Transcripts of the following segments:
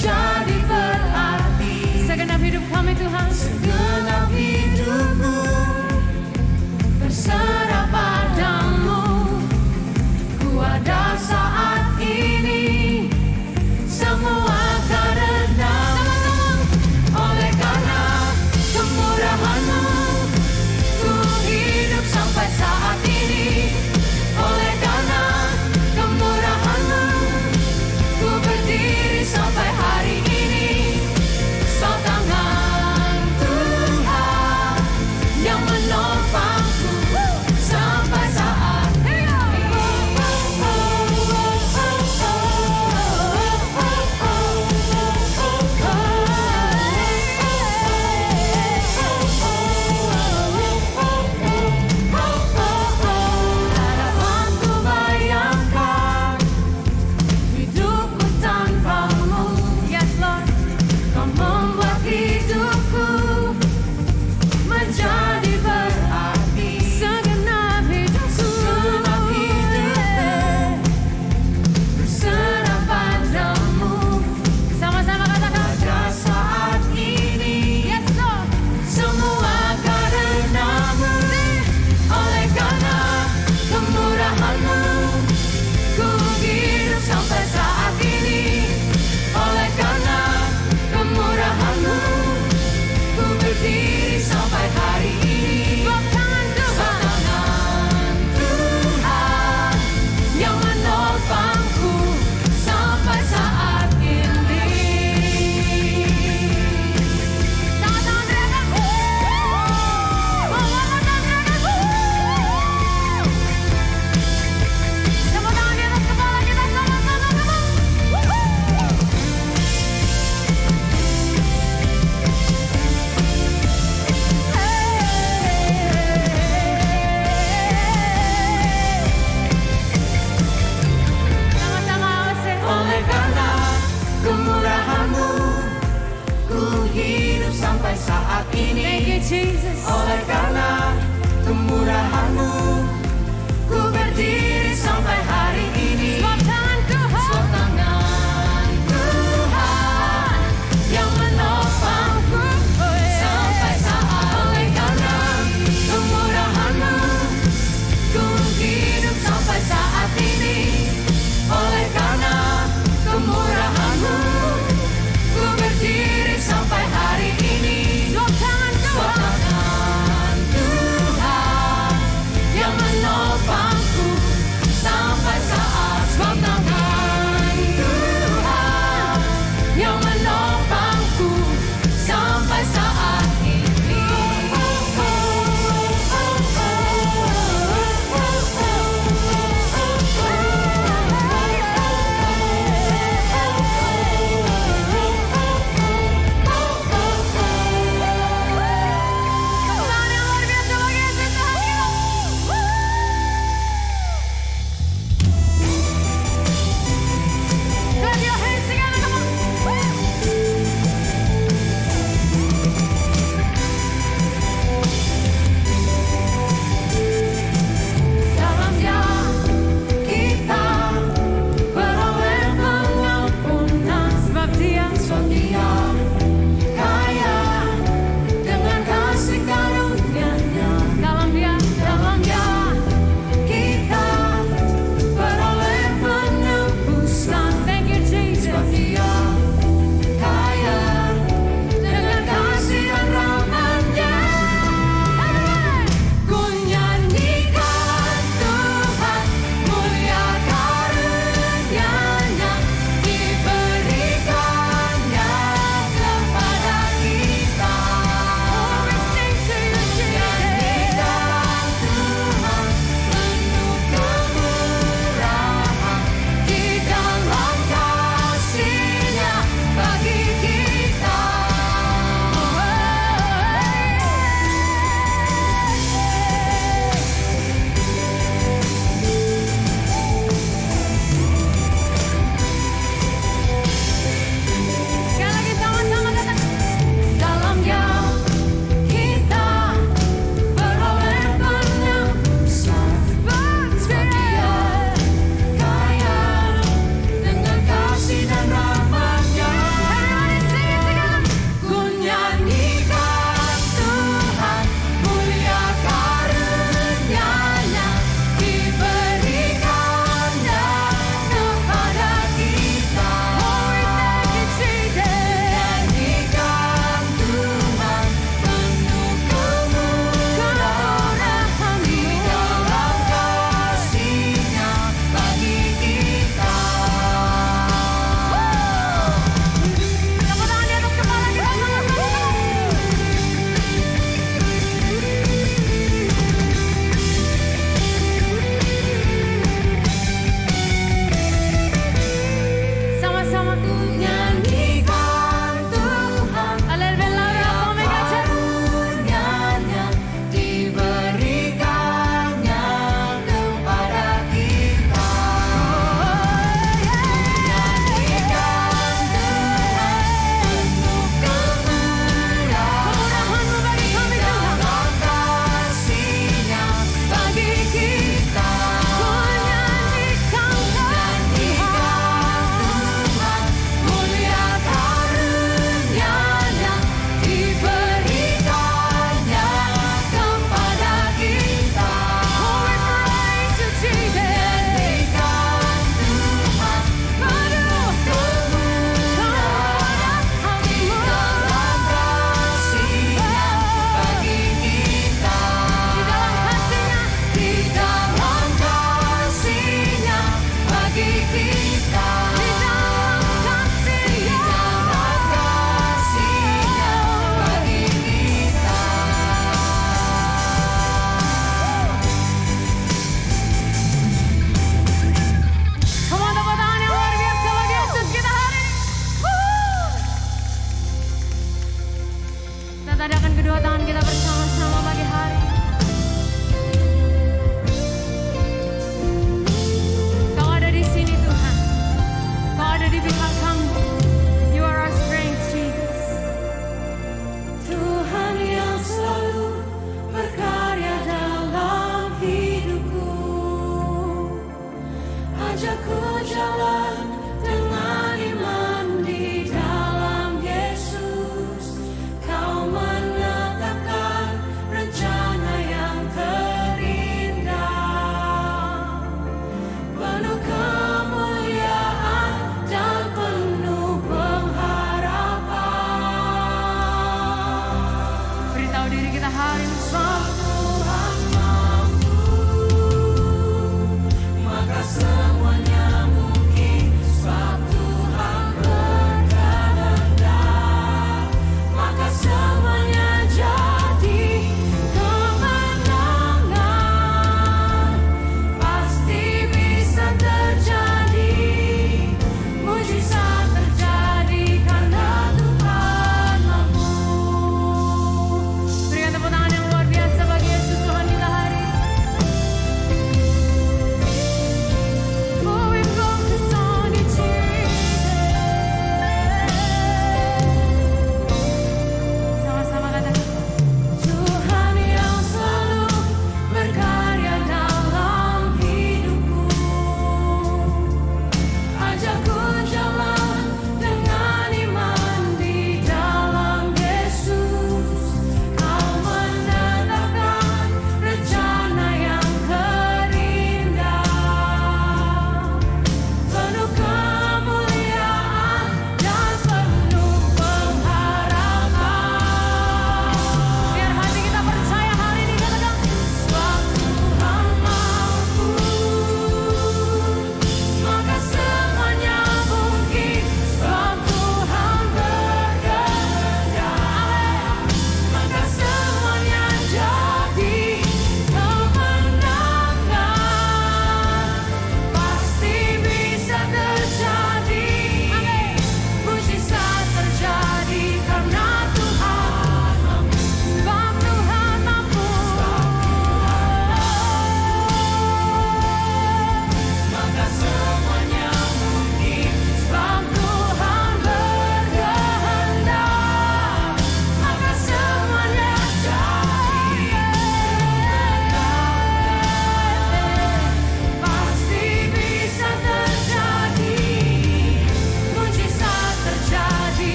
menjadi berarti. Segenap hidup kami Tuhan, Segenap hidupku berserah padamu. Ku ada saat ini, semua karena oleh karena kemurahan-Mu ku hidup sampai saat ini. Oleh karena kemurahan-Mu ku berdiri sampai hari ini.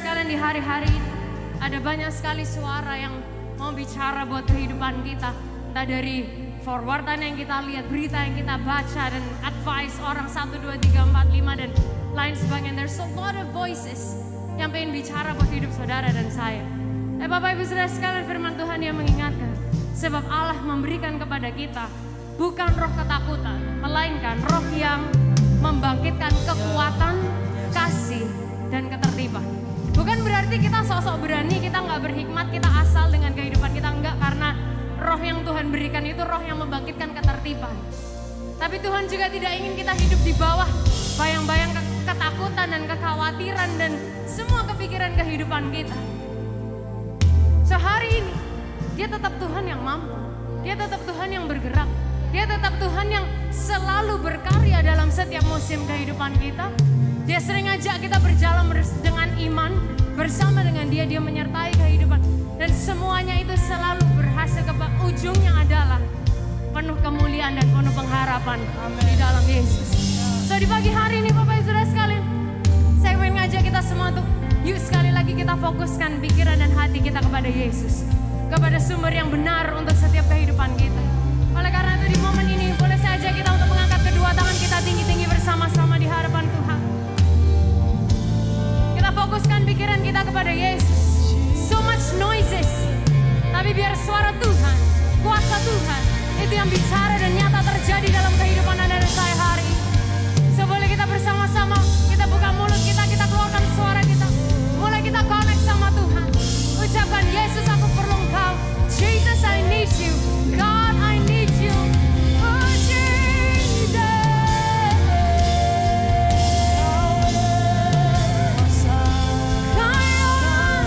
sekalian di hari-hari ini ada banyak sekali suara yang mau bicara buat kehidupan kita. Entah dari forwardan yang kita lihat, berita yang kita baca, dan advice orang 1, 2, 3, 4, 5 dan lain sebagainya. There's a lot of voices yang pengen bicara buat hidup saudara dan saya. Bapak Ibu Saudara sekalian, firman Tuhan yang mengingatkan, sebab Allah memberikan kepada kita bukan roh ketakutan, melainkan roh yang membangkitkan kekuatan, kasih, dan ketertiban. Bukan berarti kita sok-sok berani, kita nggak berhikmat, kita asal dengan kehidupan kita, enggak, karena roh yang Tuhan berikan itu roh yang membangkitkan ketertiban. Tapi Tuhan juga tidak ingin kita hidup di bawah bayang-bayang ketakutan dan kekhawatiran dan semua kepikiran kehidupan kita. Sehari ini, dia tetap Tuhan yang mampu, dia tetap Tuhan yang bergerak, dia tetap Tuhan yang selalu berkarya dalam setiap musim kehidupan kita. Dia sering ajak kita berjalan dengan iman, bersama dengan dia, dia menyertai kehidupan. Dan semuanya itu selalu berhasil, ujungnya adalah penuh kemuliaan dan penuh pengharapan di dalam Yesus. So di pagi hari ini Bapak Ibu Saudara sekalian, saya ingin ngajak kita semua untuk yuk sekali lagi kita fokuskan pikiran dan hati kita kepada Yesus, kepada sumber yang benar untuk setiap kehidupan kita. Oleh karena itu di momen ini boleh saya ajak kita untuk mengangkat kedua tangan kita tinggi-tinggi bersama-sama di hadapan Tuhan. Kita fokuskan pikiran kita kepada Yesus. So much noises, tapi biar suara Tuhan, kuasa Tuhan itu yang bicara dan nyata terjadi dalam kehidupan Anda dan saya hari ini. So boleh kita bersama-sama, kita buka mulut kita, kita keluarkan suara kita. Mulai kita connect sama Tuhan. Ucapkan, Yesus aku perlu Engkau. Jesus I need you. God I need you. Oh Jesus. Kami perlu Yesus.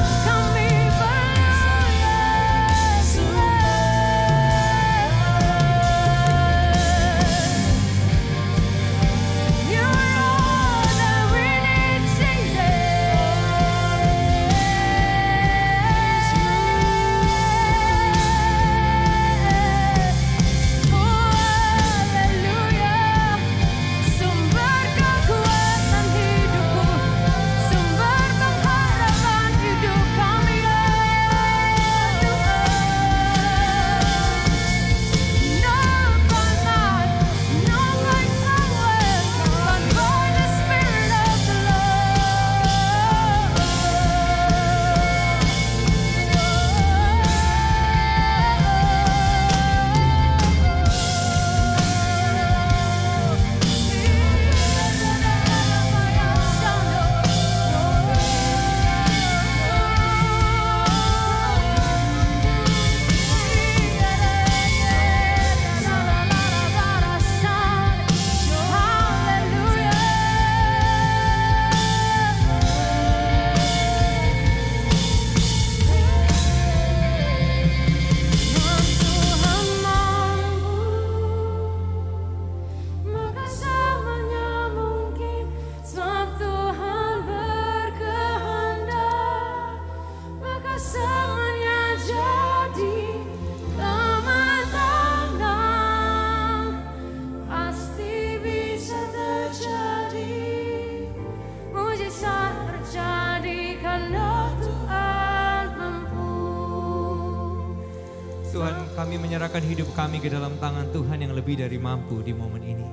Kami menyerahkan hidup kami ke dalam tangan Tuhan yang lebih dari mampu di momen ini.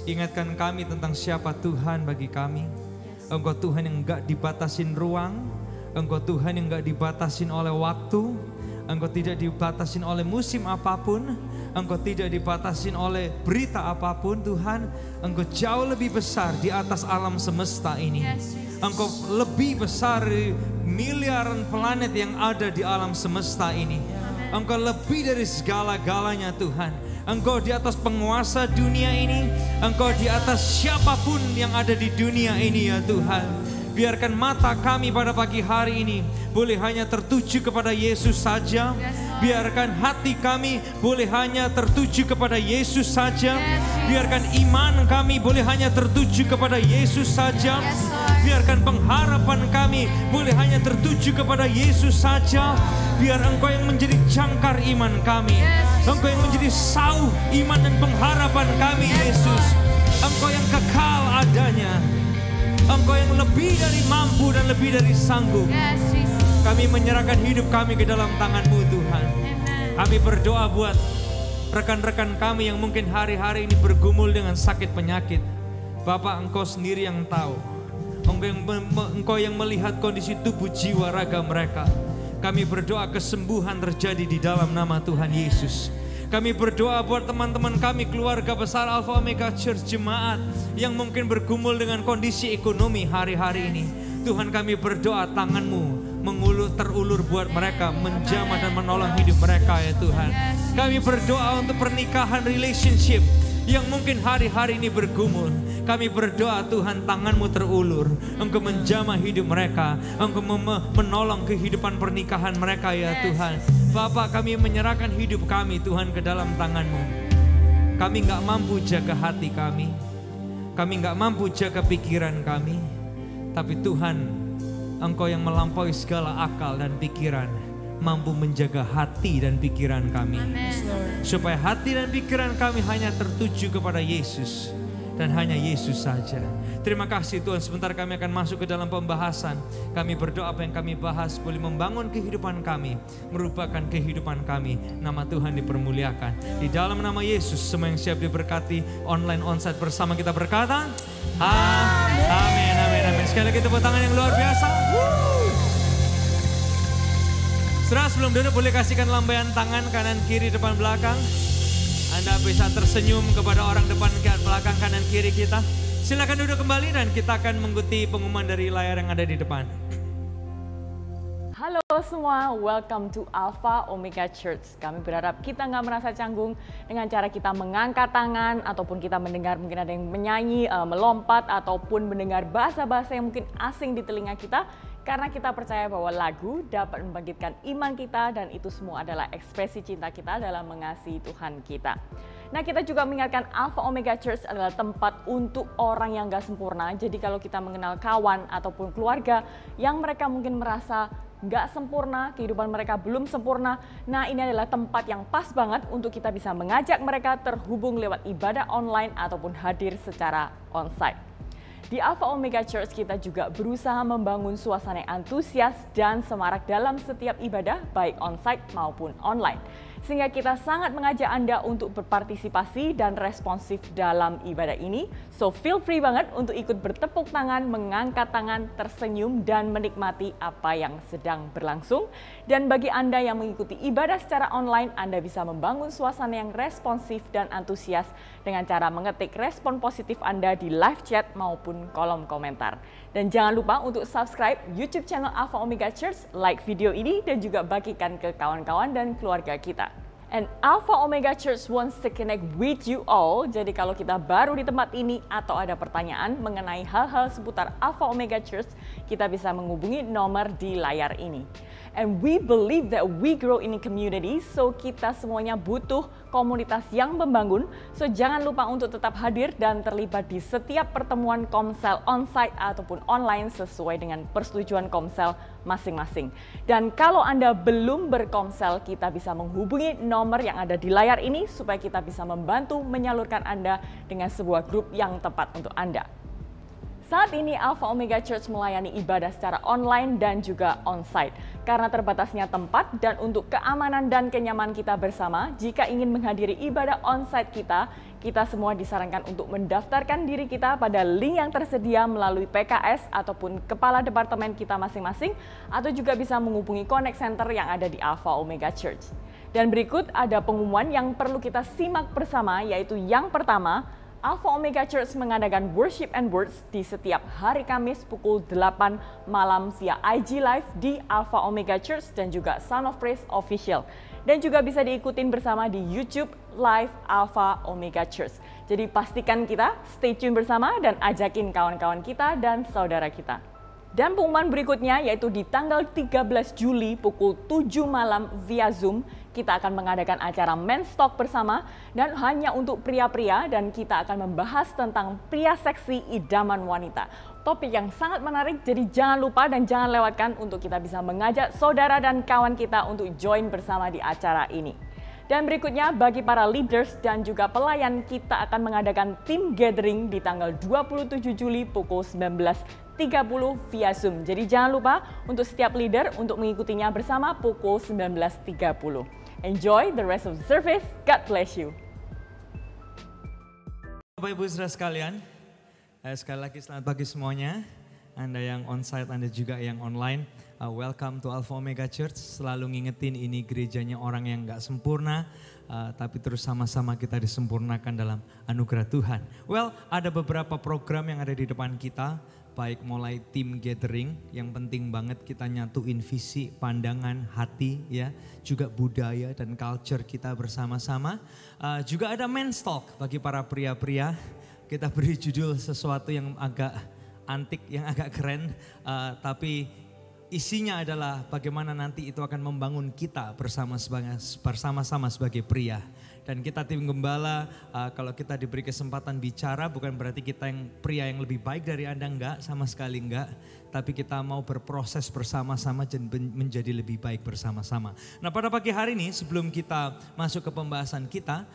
Ingatkan kami tentang siapa Tuhan bagi kami. Engkau Tuhan yang enggak dibatasin ruang. Engkau Tuhan yang enggak dibatasin oleh waktu. Engkau tidak dibatasin oleh musim apapun. Engkau tidak dibatasin oleh berita apapun Tuhan. Engkau jauh lebih besar di atas alam semesta ini. Engkau lebih besar dari miliaran planet yang ada di alam semesta ini. Engkau lebih dari segala-galanya Tuhan. Engkau di atas penguasa dunia ini. Engkau di atas siapapun yang ada di dunia ini ya Tuhan. Biarkan mata kami pada pagi hari ini boleh hanya tertuju kepada Yesus saja. Biarkan hati kami boleh hanya tertuju kepada Yesus saja. Biarkan iman kami boleh hanya tertuju kepada Yesus saja. Biarkan pengharapan kami boleh hanya tertuju kepada Yesus saja. Biar Engkau yang menjadi jangkar iman kami. Engkau yang menjadi sauh iman dan pengharapan kami Yesus. Engkau yang kekal adanya. Engkau yang lebih dari mampu dan lebih dari sanggup. Yes, Jesus. Kami menyerahkan hidup kami ke dalam tangan-Mu Tuhan. Amen. Kami berdoa buat rekan-rekan kami yang mungkin hari-hari ini bergumul dengan sakit penyakit. Bapak, Engkau sendiri yang tahu. Engkau yang melihat kondisi tubuh, jiwa, raga mereka. Kami berdoa kesembuhan terjadi di dalam nama Tuhan Yesus. Kami berdoa buat teman-teman kami, keluarga besar Alpha Omega Church, jemaat yang mungkin bergumul dengan kondisi ekonomi hari-hari ini. Tuhan, kami berdoa tangan-Mu terulur buat mereka, menjamah dan menolong hidup mereka ya Tuhan. Kami berdoa untuk pernikahan, relationship yang mungkin hari-hari ini bergumul. Kami berdoa Tuhan, tangan-Mu terulur, Engkau menjamah hidup mereka, Engkau menolong kehidupan pernikahan mereka ya Tuhan. Bapak, kami menyerahkan hidup kami Tuhan ke dalam tangan-Mu. Kami gak mampu jaga hati kami gak mampu jaga pikiran kami. Tapi Tuhan, Engkau yang melampaui segala akal dan pikiran, mampu menjaga hati dan pikiran kami. Supaya hati dan pikiran kami hanya tertuju kepada Yesus dan hanya Yesus saja. Terima kasih Tuhan, sebentar kami akan masuk ke dalam pembahasan. Kami berdoa apa yang kami bahas boleh membangun kehidupan kami, merupakan kehidupan kami. Nama Tuhan dipermuliakan. Di dalam nama Yesus, semua yang siap diberkati online onsite bersama kita berkata, amin, amin, amin. Sekali lagi tepuk tangan yang luar biasa. Saudara, sebelum duduk boleh kasihkan lambaian tangan kanan kiri depan belakang. Anda bisa tersenyum kepada orang depan belakang kanan kiri kita. Silakan duduk kembali dan kita akan mengikuti pengumuman dari layar yang ada di depan. Halo semua, welcome to Alpha Omega Church. Kami berharap kita nggak merasa canggung dengan cara kita mengangkat tangan ataupun kita mendengar mungkin ada yang menyanyi, melompat ataupun mendengar bahasa-bahasa yang mungkin asing di telinga kita. Karena kita percaya bahwa lagu dapat membangkitkan iman kita dan itu semua adalah ekspresi cinta kita dalam mengasihi Tuhan kita. Nah, kita juga mengingatkan Alpha Omega Church adalah tempat untuk orang yang gak sempurna. Jadi kalau kita mengenal kawan ataupun keluarga yang mereka mungkin merasa gak sempurna, kehidupan mereka belum sempurna. Nah, ini adalah tempat yang pas banget untuk kita bisa mengajak mereka terhubung lewat ibadah online ataupun hadir secara onsite. Di Alpha Omega Church kita juga berusaha membangun suasana yang antusias dan semarak dalam setiap ibadah baik onsite maupun online. Sehingga kita sangat mengajak Anda untuk berpartisipasi dan responsif dalam ibadah ini. So feel free banget untuk ikut bertepuk tangan, mengangkat tangan, tersenyum dan menikmati apa yang sedang berlangsung. Dan bagi Anda yang mengikuti ibadah secara online, Anda bisa membangun suasana yang responsif dan antusias dengan cara mengetik respon positif Anda di live chat maupun kolom komentar. Dan jangan lupa untuk subscribe YouTube channel Alpha Omega Church, like video ini dan juga bagikan ke kawan-kawan dan keluarga kita. And Alpha Omega Church wants to connect with you all. Jadi kalau kita baru di tempat ini atau ada pertanyaan mengenai hal-hal seputar Alpha Omega Church, kita bisa menghubungi nomor di layar ini. And we believe that we grow in a community, so kita semuanya butuh komunitas yang membangun. So jangan lupa untuk tetap hadir dan terlibat di setiap pertemuan Komsel onsite ataupun online sesuai dengan persetujuan Komsel masing-masing. Dan kalau Anda belum berkomsel, kita bisa menghubungi nomor yang ada di layar ini supaya kita bisa membantu menyalurkan Anda dengan sebuah grup yang tepat untuk Anda. Saat ini Alpha Omega Church melayani ibadah secara online dan juga onsite. Karena terbatasnya tempat dan untuk keamanan dan kenyamanan kita bersama, jika ingin menghadiri ibadah onsite kita semua disarankan untuk mendaftarkan diri kita pada link yang tersedia melalui PKS ataupun kepala departemen kita masing-masing, atau juga bisa menghubungi Connect Center yang ada di Alpha Omega Church. Dan berikut ada pengumuman yang perlu kita simak bersama, yaitu yang pertama, Alpha Omega Church mengadakan Worship and Words di setiap hari Kamis pukul 8 malam via IG Live di Alpha Omega Church dan juga Son of Praise Official. Dan juga bisa diikutin bersama di YouTube Live Alpha Omega Church. Jadi pastikan kita stay tune bersama dan ajakin kawan-kawan kita dan saudara kita. Dan pengumuman berikutnya yaitu di tanggal 13 Juli pukul 7 malam via Zoom, kita akan mengadakan acara Men's Talk bersama dan hanya untuk pria-pria, dan kita akan membahas tentang pria seksi idaman wanita. Topik yang sangat menarik, jadi jangan lupa dan jangan lewatkan untuk kita bisa mengajak saudara dan kawan kita untuk join bersama di acara ini. Dan berikutnya bagi para leaders dan juga pelayan, kita akan mengadakan team gathering di tanggal 27 Juli pukul 19.30 via Zoom. Jadi jangan lupa untuk setiap leader untuk mengikutinya bersama pukul 19.30. Enjoy the rest of the service. God bless you. Bapak Ibu Saudara sekalian, sekali lagi selamat pagi semuanya. Anda yang onsite, Anda juga yang online. Welcome to Alpha Omega Church. Selalu ngingetin ini gerejanya orang yang gak sempurna, tapi terus sama-sama kita disempurnakan dalam anugerah Tuhan. Well, ada beberapa program yang ada di depan kita, baik mulai team gathering, yang penting banget kita nyatuin visi, pandangan, hati, ya, juga budaya dan culture kita bersama-sama. Juga ada men's talk bagi para pria-pria. Kita beri judul sesuatu yang agak antik, yang agak keren, tapi isinya adalah bagaimana nanti itu akan membangun kita bersama-sama sebagai pria. Dan kita tim gembala, kalau kita diberi kesempatan bicara bukan berarti kita yang pria yang lebih baik dari Anda, enggak, sama sekali enggak. Tapi kita mau berproses bersama-sama dan menjadi lebih baik bersama-sama. Nah, pada pagi hari ini sebelum kita masuk ke pembahasan kita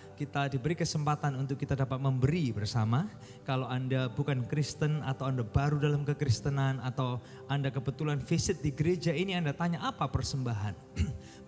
diberi kesempatan untuk kita dapat memberi bersama. Kalau Anda bukan Kristen atau Anda baru dalam kekristenan atau Anda kebetulan visit di gereja ini, Anda tanya apa persembahan?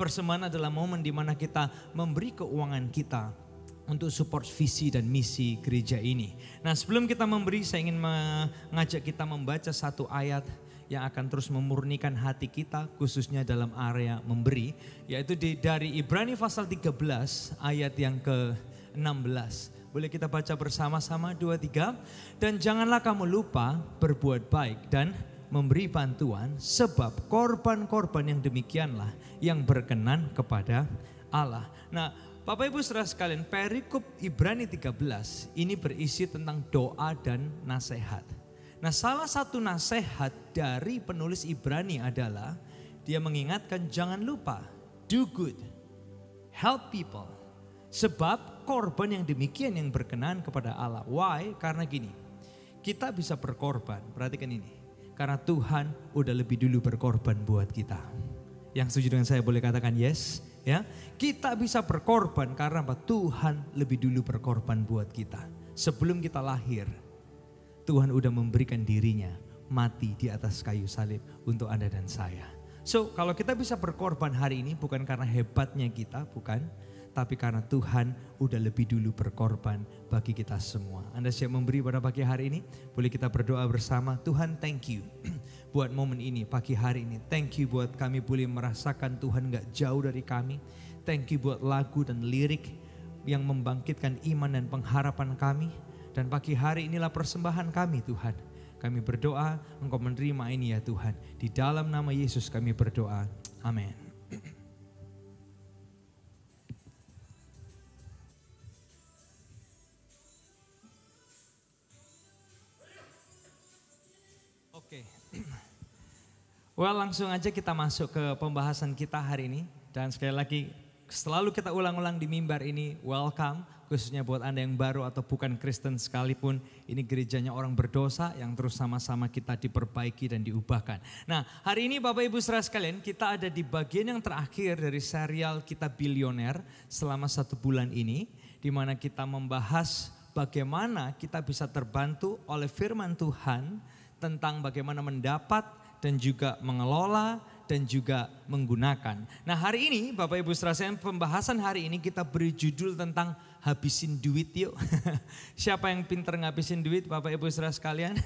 Persembahan adalah momen di mana kita memberi keuangan kita untuk support visi dan misi gereja ini. Nah, sebelum kita memberi, saya ingin mengajak kita membaca satu ayat yang akan terus memurnikan hati kita, khususnya dalam area memberi, yaitu dari Ibrani pasal 13 ayat yang ke-16. Boleh kita baca bersama-sama, 2, 3. Dan janganlah kamu lupa berbuat baik dan memberi bantuan, sebab korban-korban yang demikianlah yang berkenan kepada Allah. Nah, Bapak Ibu Saudara sekalian, perikop Ibrani 13 ini berisi tentang doa dan nasihat. Nah, salah satu nasihat dari penulis Ibrani adalah dia mengingatkan jangan lupa do good, help people. Sebab korban yang demikian yang berkenan kepada Allah. Why? Karena gini, kita bisa berkorban, perhatikan ini. Karena Tuhan udah lebih dulu berkorban buat kita. Yang setuju dengan saya boleh katakan yes. Ya, kita bisa berkorban karena apa? Tuhan lebih dulu berkorban buat kita. Sebelum kita lahir, Tuhan udah memberikan dirinya mati di atas kayu salib untuk Anda dan saya. So, kalau kita bisa berkorban hari ini bukan karena hebatnya kita, bukan. Tapi karena Tuhan udah lebih dulu berkorban bagi kita semua. Anda siap memberi pada pagi hari ini? Boleh kita berdoa bersama. Tuhan, thank you buat momen ini, pagi hari ini. Thank you buat kami boleh merasakan Tuhan gak jauh dari kami. Thank you buat lagu dan lirik yang membangkitkan iman dan pengharapan kami. Dan pagi hari inilah persembahan kami Tuhan. Kami berdoa Engkau menerima ini ya Tuhan. Di dalam nama Yesus kami berdoa. Amin. Oke. Well, langsung aja kita masuk ke pembahasan kita hari ini. Dan sekali lagi selalu kita ulang-ulang di mimbar ini, welcome. Khususnya buat Anda yang baru atau bukan Kristen sekalipun, ini gerejanya orang berdosa yang terus sama-sama kita diperbaiki dan diubahkan. Nah, hari ini Bapak Ibu Saudara sekalian, kita ada di bagian yang terakhir dari serial kita Bilioner selama 1 bulan ini, di mana kita membahas bagaimana kita bisa terbantu oleh firman Tuhan tentang bagaimana mendapat dan juga mengelola dan juga menggunakan. Nah, hari ini Bapak Ibu Saudara sekalian, pembahasan hari ini kita beri judul tentang habisin duit yuk. Siapa yang pinter ngabisin duit Bapak Ibu Saudara sekalian?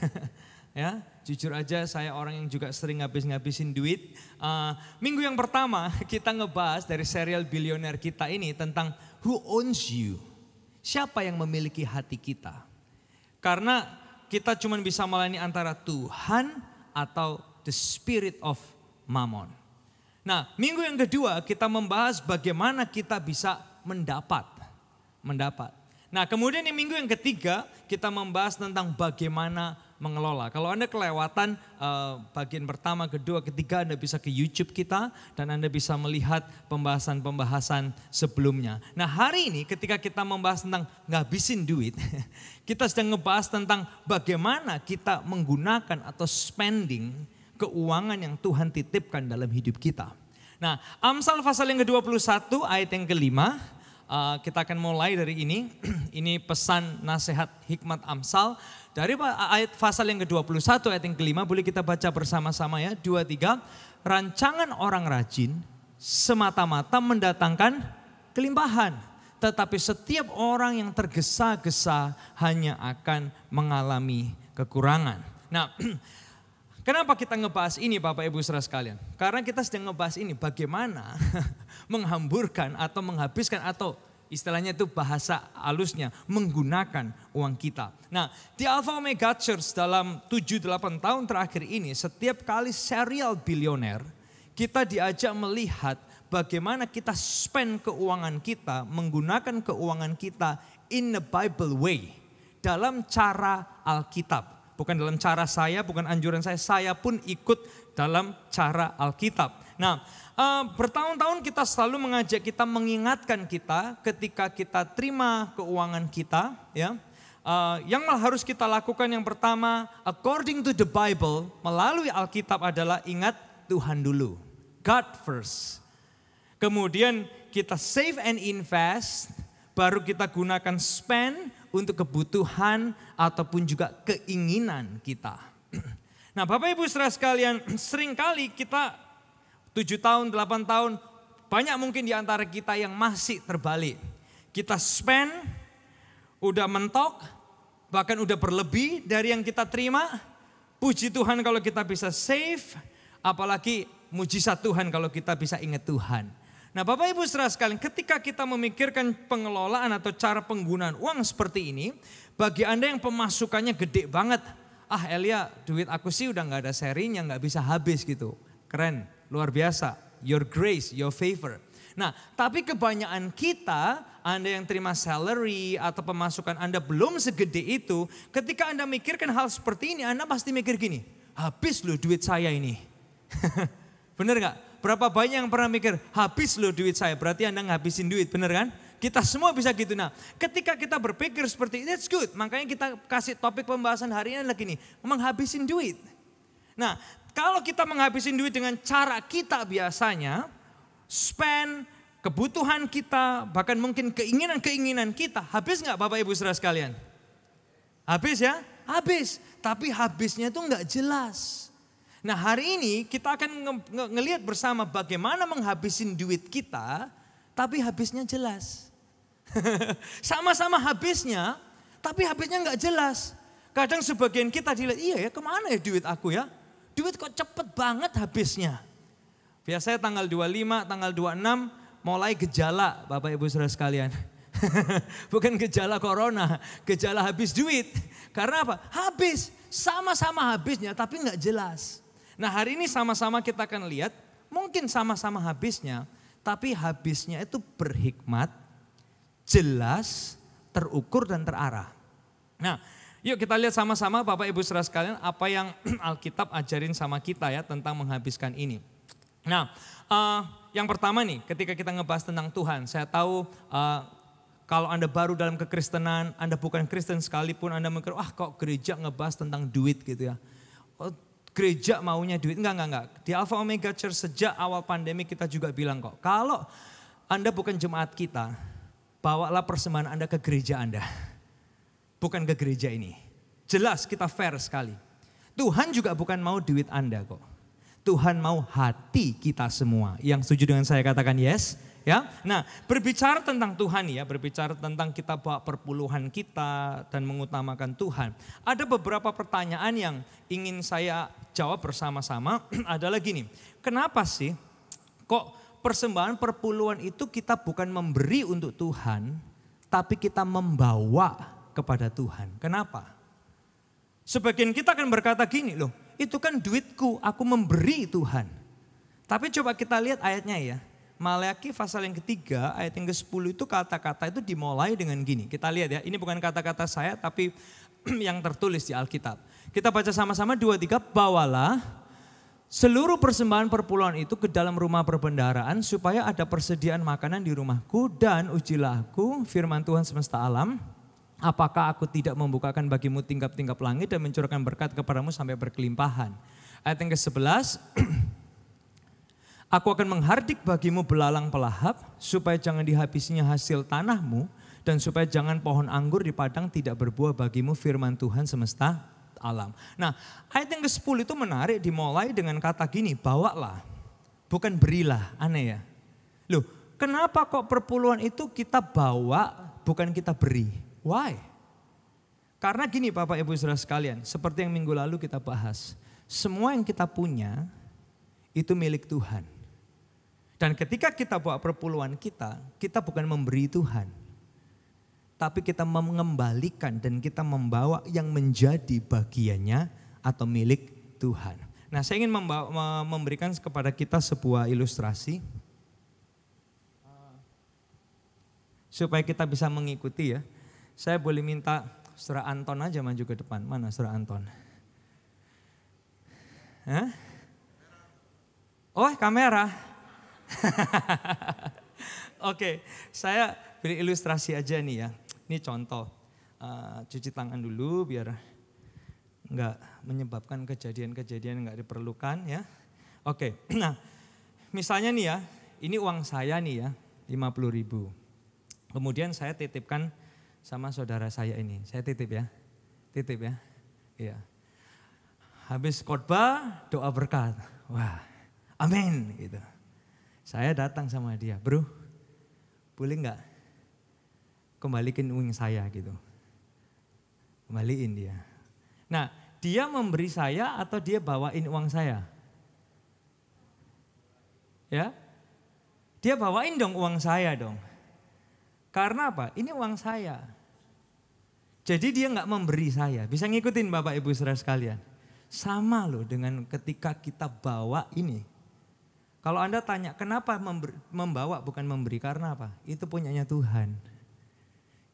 Ya, jujur aja saya orang yang juga sering ngabisin duit. Minggu yang pertama kita ngebahas dari serial Bilioner kita ini tentang who owns you. Siapa yang memiliki hati kita? Karena kita cuma bisa melayani antara Tuhan atau the spirit of Mammon. Nah, minggu yang kedua kita membahas bagaimana kita bisa mendapat. Nah, kemudian di minggu yang ketiga kita membahas tentang bagaimana mengelola. Kalau Anda kelewatan bagian pertama, kedua, ketiga, Anda bisa ke YouTube kita dan Anda bisa melihat pembahasan-pembahasan sebelumnya. Nah, hari ini ketika kita membahas tentang ngabisin duit, kita sedang ngebahas tentang bagaimana kita menggunakan atau spending keuangan yang Tuhan titipkan dalam hidup kita. Nah, Amsal pasal yang ke-21 ayat yang ke-5, kita akan mulai dari ini. Ini pesan nasihat hikmat Amsal. Dari ayat pasal yang ke-21 ayat yang ke-5 boleh kita baca bersama-sama ya. 2-3. Rancangan orang rajin semata-mata mendatangkan kelimpahan. Tetapi setiap orang yang tergesa-gesa hanya akan mengalami kekurangan. Nah, kenapa kita ngebahas ini Bapak Ibu Saudara sekalian? Karena kita sedang ngebahas ini bagaimana menghamburkan atau menghabiskan atau istilahnya itu bahasa halusnya menggunakan uang kita. Nah, di Alpha Omega Church dalam 7-8 tahun terakhir ini setiap kali serial bilioner kita diajak melihat bagaimana kita spend keuangan kita, menggunakan keuangan kita in the Bible way. Dalam cara Alkitab. Bukan dalam cara saya, bukan anjuran saya pun ikut dalam cara Alkitab. Nah, bertahun-tahun kita selalu mengajak kita, mengingatkan kita ketika kita terima keuangan kita. Ya, yang harus kita lakukan yang pertama, according to the Bible, melalui Alkitab adalah ingat Tuhan dulu. God first. Kemudian kita save and invest, baru kita gunakan spend untuk kebutuhan ataupun juga keinginan kita. Nah Bapak Ibu Saudara sekalian, seringkali kita 7 tahun, 8 tahun, banyak mungkin di antara kita yang masih terbalik. Kita spend, udah mentok, bahkan udah berlebih dari yang kita terima. Puji Tuhan kalau kita bisa save, apalagi mujizat Tuhan kalau kita bisa ingat Tuhan. Nah Bapak Ibu Saudara sekalian, ketika kita memikirkan pengelolaan atau cara penggunaan uang seperti ini, bagi Anda yang pemasukannya gede banget, Elia duit aku sih udah gak ada serinya, gak bisa habis gitu. Keren, luar biasa, your grace, your favor. Nah tapi kebanyakan kita, Anda yang terima salary atau pemasukan Anda belum segede itu, ketika Anda mikirkan hal seperti ini, Anda pasti mikir gini, habis loh duit saya ini. Bener gak? Berapa banyak yang pernah mikir, habis loh duit saya, berarti Anda ngabisin duit, bener kan? Kita semua bisa gitu. Nah, ketika kita berpikir seperti itu, that's good. Makanya kita kasih topik pembahasan hari ini lagi nih, menghabisin duit. Nah, kalau kita menghabisin duit dengan cara kita biasanya, spend, kebutuhan kita, bahkan mungkin keinginan-keinginan kita, habis gak Bapak Ibu Saudara sekalian? Habis ya? Habis. Tapi habisnya tuh gak jelas. Nah hari ini kita akan ngelihat bersama bagaimana menghabisin duit kita, tapi habisnya jelas. Sama-sama habisnya, tapi habisnya nggak jelas. Kadang sebagian kita dilihat, iya ya kemana ya duit aku ya? Duit kok cepet banget habisnya. Biasanya tanggal 25, tanggal 26 mulai gejala Bapak Ibu Saudara sekalian. Bukan gejala corona, gejala habis duit. Karena apa? Habis, sama-sama habisnya tapi nggak jelas. Nah hari ini sama-sama kita akan lihat, mungkin sama-sama habisnya, tapi habisnya itu berhikmat, jelas, terukur dan terarah. Nah yuk kita lihat sama-sama Bapak Ibu Saudara sekalian apa yang Alkitab ajarin sama kita ya tentang menghabiskan ini. Nah yang pertama nih ketika kita ngebahas tentang Tuhan, saya tahu kalau Anda baru dalam kekristenan, Anda bukan Kristen sekalipun Anda mikir, kok gereja ngebahas tentang duit gitu ya. Gereja maunya duit, enggak. Di Alpha Omega Church sejak awal pandemi kita juga bilang kok, kalau Anda bukan jemaat kita, bawalah persembahan Anda ke gereja Anda. Bukan ke gereja ini. Jelas kita fair sekali. Tuhan juga bukan mau duit Anda kok. Tuhan mau hati kita semua. Yang setuju dengan saya katakan yes. Ya, nah berbicara tentang Tuhan ya, berbicara tentang kita bawa perpuluhan kita dan mengutamakan Tuhan. Ada beberapa pertanyaan yang ingin saya jawab bersama-sama. Adalah gini, kenapa sih kok persembahan perpuluhan itu kita bukan memberi untuk Tuhan, tapi kita membawa kepada Tuhan. Kenapa? Sebagian kita akan berkata gini loh, itu kan duitku, aku memberi Tuhan. Tapi coba kita lihat ayatnya ya. Maleakhi pasal yang ketiga ayat yang ke-10 itu kata-kata itu dimulai dengan gini. Kita lihat ya, ini bukan kata-kata saya tapi yang tertulis di Alkitab. Kita baca sama-sama 2-3, bawalah seluruh persembahan perpuluhan itu ke dalam rumah perbendaharaan supaya ada persediaan makanan di rumahku dan ujilah aku firman Tuhan semesta alam. Apakah aku tidak membukakan bagimu tingkap-tingkap langit dan mencurahkan berkat kepadamu sampai berkelimpahan. Ayat yang ke-11. Aku akan menghardik bagimu belalang pelahap, supaya jangan dihabisinya hasil tanahmu, dan supaya jangan pohon anggur di padang tidak berbuah bagimu, firman Tuhan semesta alam. Nah, ayat yang ke-10 itu menarik, dimulai dengan kata gini, bawalah, bukan berilah. Aneh ya. Loh, kenapa kok perpuluhan itu kita bawa, bukan kita beri? Why? Karena gini Bapak Ibu Saudara sekalian, seperti yang minggu lalu kita bahas, semua yang kita punya itu milik Tuhan. Dan ketika kita bawa perpuluhan kita bukan memberi Tuhan. Tapi kita mengembalikan dan kita membawa yang menjadi bagiannya atau milik Tuhan. Nah, saya ingin memberikan kepada kita sebuah ilustrasi. Supaya kita bisa mengikuti ya. Saya boleh minta Saudara Anton aja maju ke depan. Mana Saudara Anton? Hah? Oh, kamera. Oke, saya beri ilustrasi aja nih ya. Ini contoh, cuci tangan dulu biar nggak menyebabkan kejadian-kejadian nggak diperlukan ya. Oke, nah misalnya nih ya, ini uang saya nih ya, 50.000. Kemudian saya titipkan sama saudara saya ini, saya titip ya. Iya. Habis khotbah, doa berkat, wah amin gitu. Saya datang sama dia, bro, boleh nggak kembalikan uang saya gitu. Kembaliin dia. Nah, dia memberi saya atau dia bawain uang saya? Ya, dia bawain dong uang saya dong. Karena apa? Ini uang saya. Jadi dia nggak memberi saya. Bisa ngikutin Bapak Ibu Saudara sekalian. Sama loh dengan ketika kita bawa ini. Kalau Anda tanya kenapa membawa bukan memberi, karena apa? Itu punyanya Tuhan.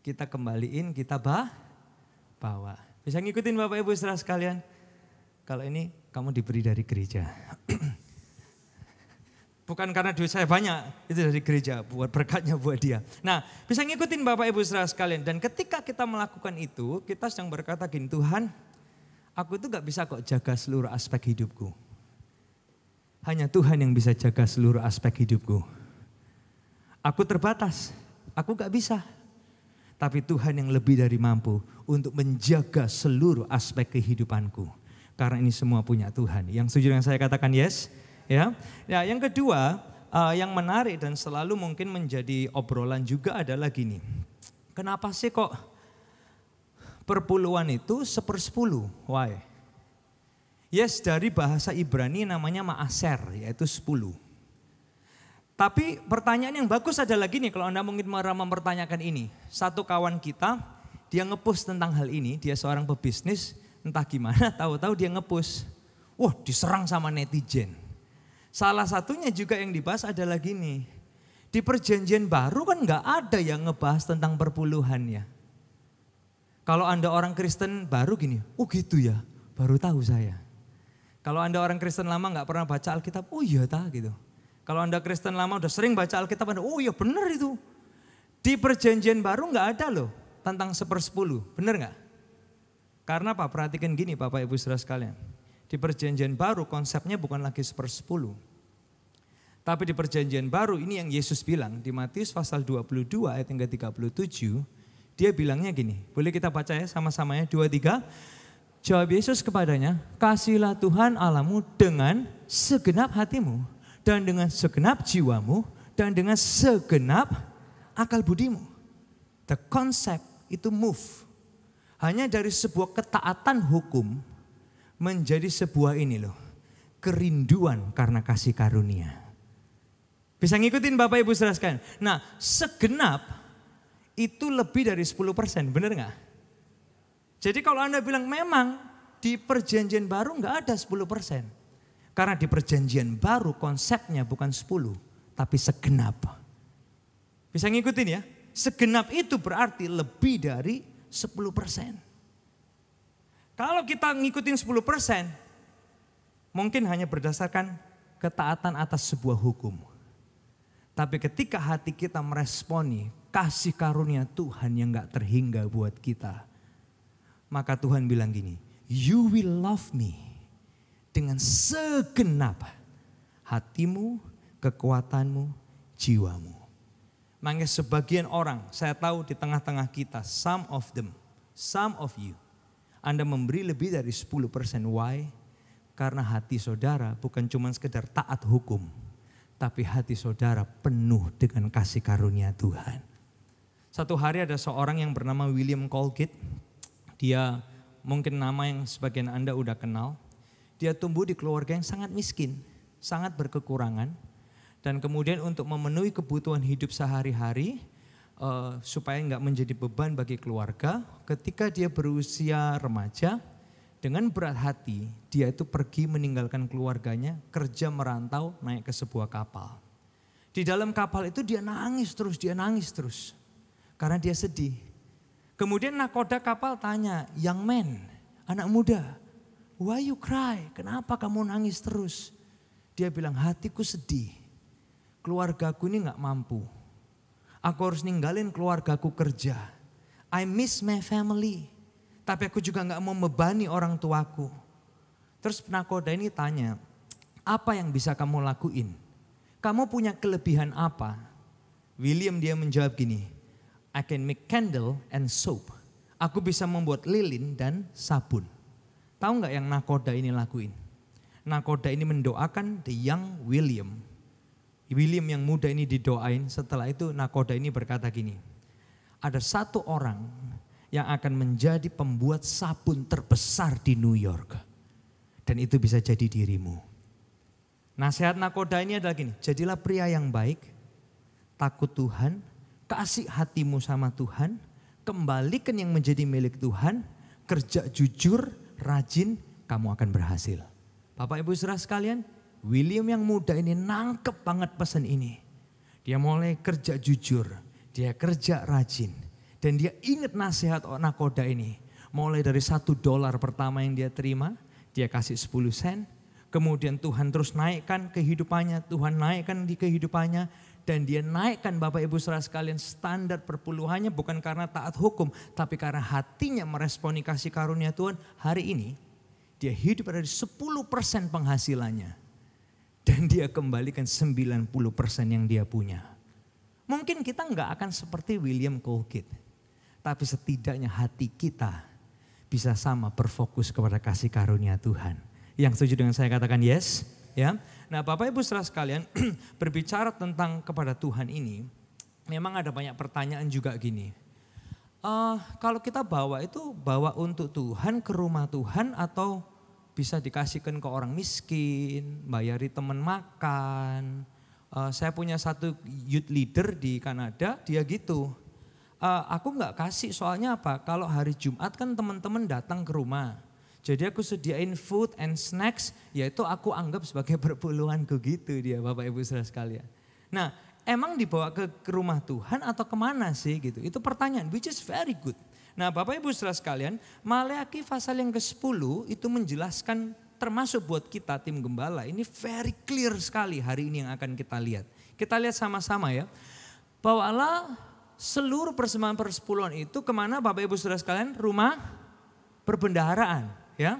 Kita kembaliin, kita bawa. Bisa ngikutin Bapak Ibu Saudara sekalian? Kalau ini kamu diberi dari gereja. Bukan karena duit saya banyak, itu dari gereja, buat berkatnya buat dia. Nah, bisa ngikutin Bapak Ibu Saudara sekalian. Dan ketika kita melakukan itu, kita sedang berkata gini, Tuhan, aku itu gak bisa kok jaga seluruh aspek hidupku. Hanya Tuhan yang bisa jaga seluruh aspek hidupku. Aku terbatas, aku gak bisa. Tapi Tuhan yang lebih dari mampu untuk menjaga seluruh aspek kehidupanku. Karena ini semua punya Tuhan. Yang setuju dengan saya katakan yes. Ya, yang kedua yang menarik dan selalu mungkin menjadi obrolan juga adalah gini. Kenapa sih kok perpuluhan itu 1/10? Why? Yes, dari bahasa Ibrani namanya ma'aser, yaitu 10. Tapi pertanyaan yang bagus adalah gini, kalau Anda mungkin mempertanyakan ini. Satu kawan kita, dia nge-post tentang hal ini, dia seorang pebisnis, entah gimana, tahu-tahu dia nge-post. Wah, diserang sama netizen. Salah satunya juga yang dibahas adalah gini, di perjanjian baru kan gak ada yang ngebahas tentang perpuluhannya. Kalau Anda orang Kristen baru gini, oh gitu ya, baru tahu saya. Kalau Anda orang Kristen lama gak pernah baca Alkitab, oh iya gitu. Kalau Anda Kristen lama udah sering baca Alkitab, oh iya benar itu. Di perjanjian baru gak ada loh tentang 1/10, benar gak? Karena apa? Perhatikan gini Bapak Ibu Saudara sekalian. Di perjanjian baru konsepnya bukan lagi 1/10. Tapi di perjanjian baru ini yang Yesus bilang di Matius pasal 22 ayat yang ke-37. Dia bilangnya gini, boleh kita baca ya sama-sama ya, 2-3. Jawab Yesus kepadanya, kasihilah Tuhan Allahmu dengan segenap hatimu dan dengan segenap jiwamu dan dengan segenap akal budimu. The concept itu move. Hanya dari sebuah ketaatan hukum menjadi sebuah ini loh, kerinduan karena kasih karunia. Bisa ngikutin Bapak Ibu Saudara sekalian. Nah, segenap itu lebih dari 10%, benar nggak? Jadi kalau Anda bilang memang di perjanjian baru nggak ada 10%. Karena di perjanjian baru konsepnya bukan 10, tapi segenap. Bisa ngikutin ya? Segenap itu berarti lebih dari 10%. Kalau kita ngikutin 10%, mungkin hanya berdasarkan ketaatan atas sebuah hukum. Tapi ketika hati kita meresponi kasih karunia Tuhan yang gak terhingga buat kita, maka Tuhan bilang gini, you will love me dengan segenap hatimu, kekuatanmu, jiwamu. Makanya sebagian orang, saya tahu di tengah-tengah kita, some of you, Anda memberi lebih dari 10%. Why? Karena hati saudara bukan cuma sekedar taat hukum, tapi hati saudara penuh dengan kasih karunia Tuhan. Satu hari ada seorang yang bernama William Colgate. Dia mungkin nama yang sebagian Anda udah kenal. Dia tumbuh di keluarga yang sangat miskin, sangat berkekurangan. Dan kemudian untuk memenuhi kebutuhan hidup sehari-hari, supaya nggak menjadi beban bagi keluarga, ketika dia berusia remaja, dengan berat hati dia itu pergi meninggalkan keluarganya, kerja merantau naik ke sebuah kapal. Di dalam kapal itu dia nangis terus, karena dia sedih. Kemudian nakoda kapal tanya, young man, anak muda, why you cry? Kenapa kamu nangis terus? Dia bilang, hatiku sedih. Keluargaku ini gak mampu. Aku harus ninggalin keluargaku kerja. I miss my family. Tapi aku juga gak mau membebani orang tuaku. Terus nakoda ini tanya, apa yang bisa kamu lakuin? Kamu punya kelebihan apa? William dia menjawab gini, I can make candle and soap. Aku bisa membuat lilin dan sabun. Tahu gak yang nakoda ini lakuin? Nakoda ini mendoakan the young William yang muda ini didoain. Setelah itu nakoda ini berkata gini, ada satu orang yang akan menjadi pembuat sabun terbesar di New York. Dan itu bisa jadi dirimu. Nasihat nakoda ini adalah gini, jadilah pria yang baik, takut Tuhan, kasih hatimu sama Tuhan, kembalikan yang menjadi milik Tuhan, kerja jujur, rajin, kamu akan berhasil. Bapak Ibu saudara sekalian, William yang muda ini nangkep banget pesan ini. Dia mulai kerja jujur, dia kerja rajin. Dan dia ingat nasihat nakoda ini. Mulai dari $1 pertama yang dia terima, dia kasih 10 sen. Kemudian Tuhan terus naikkan kehidupannya, Tuhan naikkan di kehidupannya. Dan dia naikkan Bapak Ibu saudara sekalian standar perpuluhannya bukan karena taat hukum. Tapi karena hatinya meresponi kasih karunia Tuhan. Hari ini dia hidup dari 10% penghasilannya. Dan dia kembalikan 90% yang dia punya. Mungkin kita nggak akan seperti William Colgate. Tapi setidaknya hati kita bisa sama berfokus kepada kasih karunia Tuhan. Yang setuju dengan saya katakan yes. Ya. Nah Bapak Ibu saudara sekalian berbicara tentang kepada Tuhan ini. Memang ada banyak pertanyaan juga gini. Kalau kita bawa itu bawa untuk Tuhan ke rumah Tuhan atau bisa dikasihkan ke orang miskin, bayari teman makan. Saya punya satu youth leader di Kanada, dia gitu. Aku nggak kasih soalnya apa? Kalau hari Jumat kan teman-teman datang ke rumah. Jadi aku sediain food and snacks, yaitu aku anggap sebagai perpuluhanku gitu dia Bapak Ibu saudara sekalian. Nah emang dibawa ke rumah Tuhan atau kemana sih gitu? Itu pertanyaan which is very good. Nah Bapak Ibu saudara sekalian, Maleakhi pasal yang ke-10 itu menjelaskan termasuk buat kita tim gembala. Ini very clear sekali hari ini yang akan kita lihat. Kita lihat sama-sama ya. Bawalah seluruh persembahan persepuluhan itu kemana Bapak Ibu saudara sekalian? Rumah perbendaharaan ya.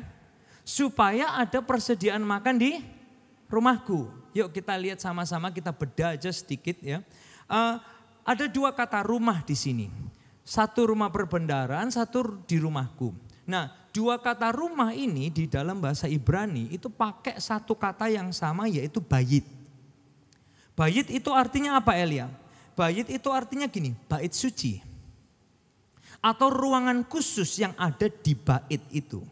Supaya ada persediaan makan di rumahku. Yuk kita lihat sama-sama, kita bedah aja sedikit ya. Ada 2 kata rumah di sini. Satu rumah perbendaharaan, satu di rumahku. Nah 2 kata rumah ini di dalam bahasa Ibrani itu pakai satu kata yang sama yaitu bayit. Bayit itu artinya apa Elia? Bayit itu artinya gini, bait suci. Atau ruangan khusus yang ada di bait itu.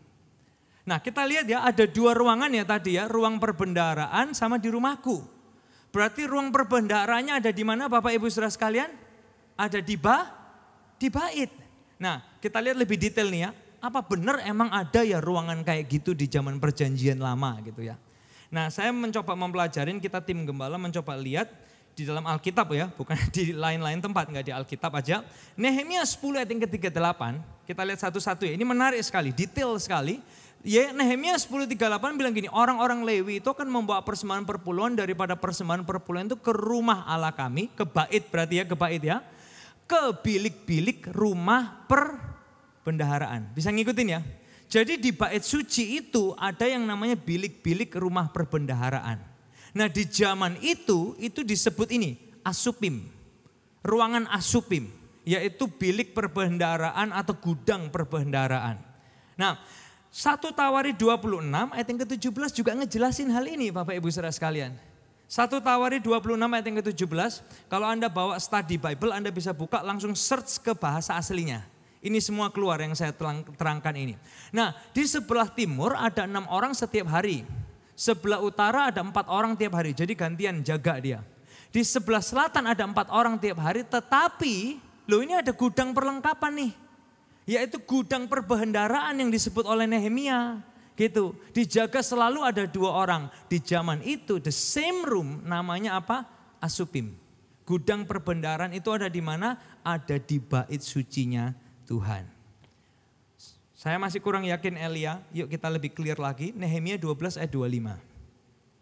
Nah kita lihat ya ada 2 ruangan ya tadi ya, ruang perbendaharaan sama di rumahku. Berarti ruang perbendaharaannya ada di mana Bapak Ibu saudara sekalian? Ada di bait. Nah kita lihat lebih detail nih ya. Apa benar emang ada ya ruangan kayak gitu di zaman perjanjian lama gitu ya. Nah saya mencoba mempelajarin, kita tim gembala mencoba lihat di dalam Alkitab ya. Bukan di lain-lain tempat, nggak di Alkitab aja. Nehemia 10 ayat yang ke-38, kita lihat satu-satu ya. Ini menarik sekali, detail sekali. Ya, Nehemia 10:38 bilang gini, orang-orang Lewi itu akan membawa persembahan perpuluhan daripada persembahan perpuluhan itu ke rumah Allah kami, ke bait berarti ya, ke bait ya. Ke bilik-bilik rumah perbendaharaan. Bisa ngikutin ya? Jadi di bait suci itu ada yang namanya bilik-bilik rumah perbendaharaan. Nah di zaman itu disebut ini Asupim. Ruangan Asupim, yaitu bilik perbendaharaan atau gudang perbendaharaan. Nah 1 Tawari 26 ayat yang ke-17 juga ngejelasin hal ini Bapak Ibu Saudara sekalian. 1 Tawari 26 ayat yang ke-17, kalau Anda bawa study Bible Anda bisa buka langsung search ke bahasa aslinya. Ini semua keluar yang saya terangkan ini. Nah di sebelah timur ada 6 orang setiap hari. Sebelah utara ada 4 orang tiap hari, jadi gantian jaga dia. Di sebelah selatan ada 4 orang tiap hari, tetapi loh ini ada gudang perlengkapan nih. Yaitu gudang perbendaharaan yang disebut oleh Nehemia. Gitu, dijaga selalu ada 2 orang. Di zaman itu the same room namanya apa? Asupim. Gudang perbendaharaan itu ada di mana? Ada di bait sucinya Tuhan. Saya masih kurang yakin Elia, yuk kita lebih clear lagi. Nehemia 12 ayat 25.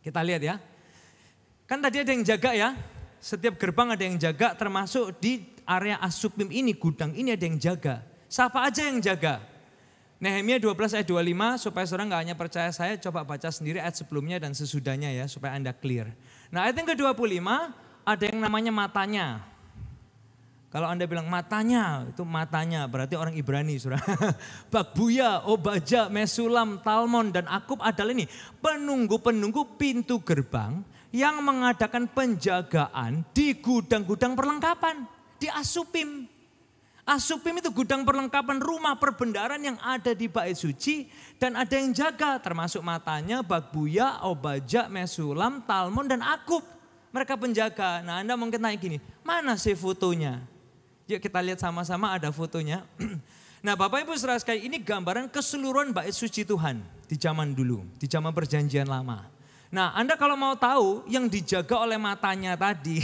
Kita lihat ya. Kan tadi ada yang jaga ya. Setiap gerbang ada yang jaga, termasuk di area Asupim ini, gudang ini ada yang jaga. Siapa aja yang jaga? Nehemia 12 ayat 25, supaya saudara gak hanya percaya saya, coba baca sendiri ayat sebelumnya dan sesudahnya ya, supaya Anda clear. Nah ayat yang ke-25, ada yang namanya matanya. Kalau Anda bilang matanya, itu matanya berarti orang Ibrani. Bakbuya, Obaja, Mesulam, Talmon, dan Akub adalah ini penunggu-penunggu pintu gerbang yang mengadakan penjagaan di gudang-gudang perlengkapan. Di Asupim. Asupim itu gudang perlengkapan rumah perbendaharaan yang ada di bait suci. Dan ada yang jaga termasuk matanya, Bakbuya, Obaja, Mesulam, Talmon, dan Akub. Mereka penjaga. Nah Anda mungkin tanya gini, mana sih fotonya? Yuk kita lihat sama-sama ada fotonya. Nah Bapak Ibu Saudara sekalian, ini gambaran keseluruhan bait suci Tuhan di zaman dulu, di zaman perjanjian lama. Nah Anda kalau mau tahu yang dijaga oleh matanya tadi,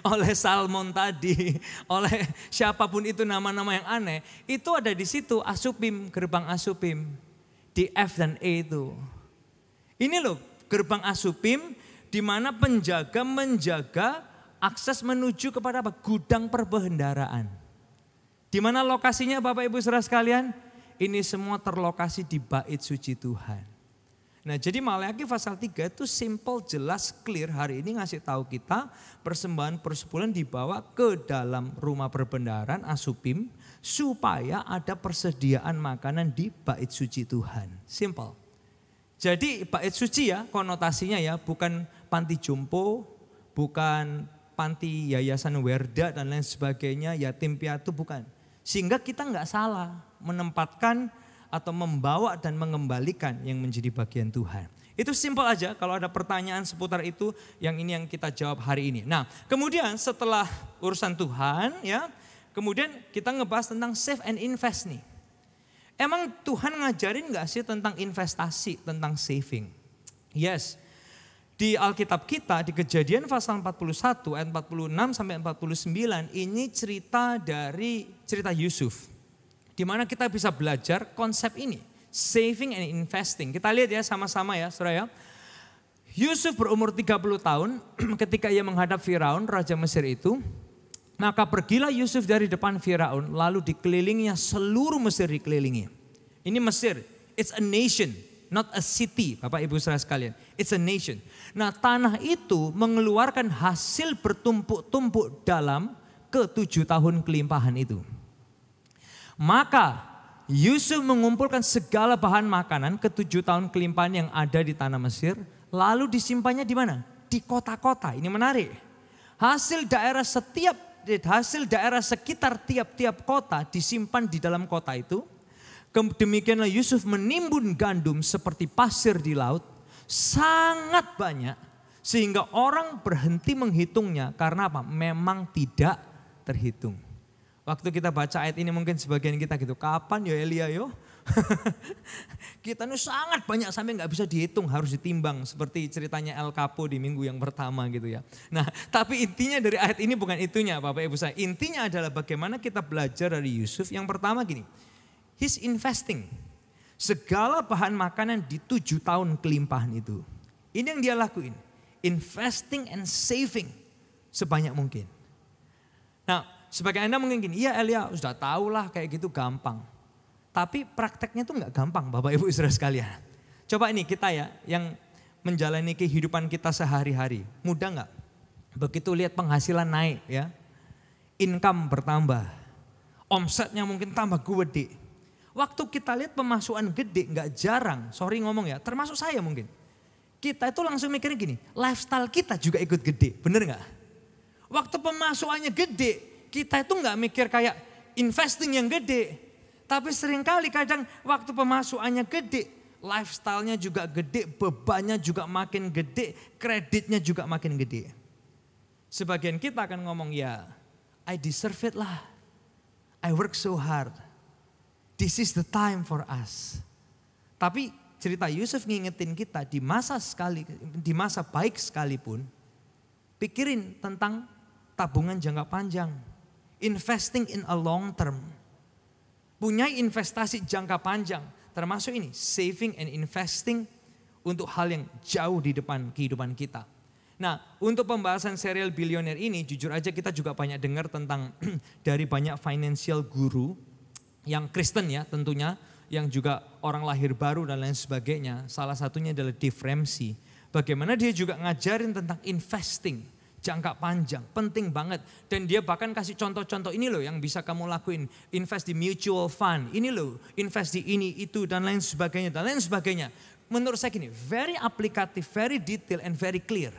oleh Salmon tadi, oleh siapapun itu nama-nama yang aneh, itu ada di situ Asupim, gerbang Asupim. Di F dan E itu. Ini loh gerbang Asupim di mana penjaga menjaga akses menuju kepada apa? Gudang perbendaharaan. Di mana lokasinya Bapak Ibu Saudara sekalian? Ini semua terlokasi di bait suci Tuhan. Nah jadi Maleakhi pasal 3 itu simple, jelas, clear. Hari ini ngasih tahu kita persembahan persepuluhan dibawa ke dalam rumah perbendaharaan Asupim. Supaya ada persediaan makanan di bait suci Tuhan. Simple. Jadi bait suci ya konotasinya ya bukan panti jompo, bukan panti yayasan Werda dan lain sebagainya, yatim piatu bukan. Sehingga kita nggak salah menempatkan atau membawa dan mengembalikan yang menjadi bagian Tuhan. Itu simpel aja, kalau ada pertanyaan seputar itu yang ini yang kita jawab hari ini. Nah kemudian setelah urusan Tuhan ya, kemudian kita ngebahas tentang save and invest nih. Emang Tuhan ngajarin nggak sih tentang investasi, tentang saving? Yes. Di Alkitab kita, di Kejadian pasal 41 ayat 46 sampai 49, ini cerita dari cerita Yusuf. Di mana kita bisa belajar konsep ini, saving and investing. Kita lihat ya sama-sama ya saudara ya. Yusuf berumur 30 tahun ketika ia menghadap Firaun, raja Mesir itu. Maka pergilah Yusuf dari depan Firaun, lalu dikelilinginya seluruh Mesir dikelilingi. Ini Mesir, it's a nation. Not a city, Bapak Ibu Saudara sekalian. It's a nation. Nah tanah itu mengeluarkan hasil bertumpuk-tumpuk dalam ke-7 tahun kelimpahan itu. Maka Yusuf mengumpulkan segala bahan makanan ke-7 tahun kelimpahan yang ada di tanah Mesir. Lalu disimpannya di mana? Di kota-kota. Ini menarik. Hasil daerah sekitar tiap-tiap kota disimpan di dalam kota itu. Demikianlah Yusuf menimbun gandum seperti pasir di laut, sangat banyak sehingga orang berhenti menghitungnya karena apa? Memang tidak terhitung. Waktu kita baca ayat ini mungkin sebagian kita gitu, kapan ya Elia yo? Kita ini sangat banyak sampai nggak bisa dihitung, harus ditimbang seperti ceritanya El Capo di minggu yang pertama gitu ya. Nah tapi intinya dari ayat ini bukan itunya Bapak Ibu saya. Intinya adalah bagaimana kita belajar dari Yusuf. Yang pertama gini. He's investing. Segala bahan makanan di 7 tahun kelimpahan itu. Ini yang dia lakuin. Investing and saving sebanyak mungkin. Nah sebagai Anda mungkin gini, iya Elia sudah tahu lah kayak gitu gampang. Tapi prakteknya tuh gak gampang Bapak Ibu Saudara sekalian. Coba ini kita ya yang menjalani kehidupan kita sehari-hari. Mudah nggak? Begitu lihat penghasilan naik ya, income bertambah, omsetnya mungkin tambah gede. Waktu kita lihat pemasukan gede, nggak jarang, sorry ngomong ya, termasuk saya mungkin. Kita itu langsung mikirnya gini, lifestyle kita juga ikut gede, bener nggak? Waktu pemasukannya gede, kita itu nggak mikir kayak investing yang gede. Tapi seringkali kadang waktu pemasukannya gede, lifestyle-nya juga gede, bebannya juga makin gede, kreditnya juga makin gede. Sebagian kita akan ngomong, ya I deserve it lah. I work so hard. This is the time for us. Tapi cerita Yusuf ngingetin kita di masa baik sekalipun, pikirin tentang tabungan jangka panjang. Investing in a long term. Punya investasi jangka panjang. Termasuk ini, saving and investing untuk hal yang jauh di depan kehidupan kita. Nah, untuk pembahasan serial Billionaire ini, jujur aja kita juga banyak dengar tentang dari banyak financial guru yang Kristen ya tentunya, yang juga orang lahir baru dan lain sebagainya. Salah satunya adalah Dave Ramsey. Bagaimana dia juga ngajarin tentang investing jangka panjang, penting banget. Dan dia bahkan kasih contoh-contoh, ini loh yang bisa kamu lakuin. Invest di mutual fund, ini loh, invest di ini, itu, dan lain sebagainya, dan lain sebagainya. Menurut saya gini, very aplikatif, very detail, and very clear.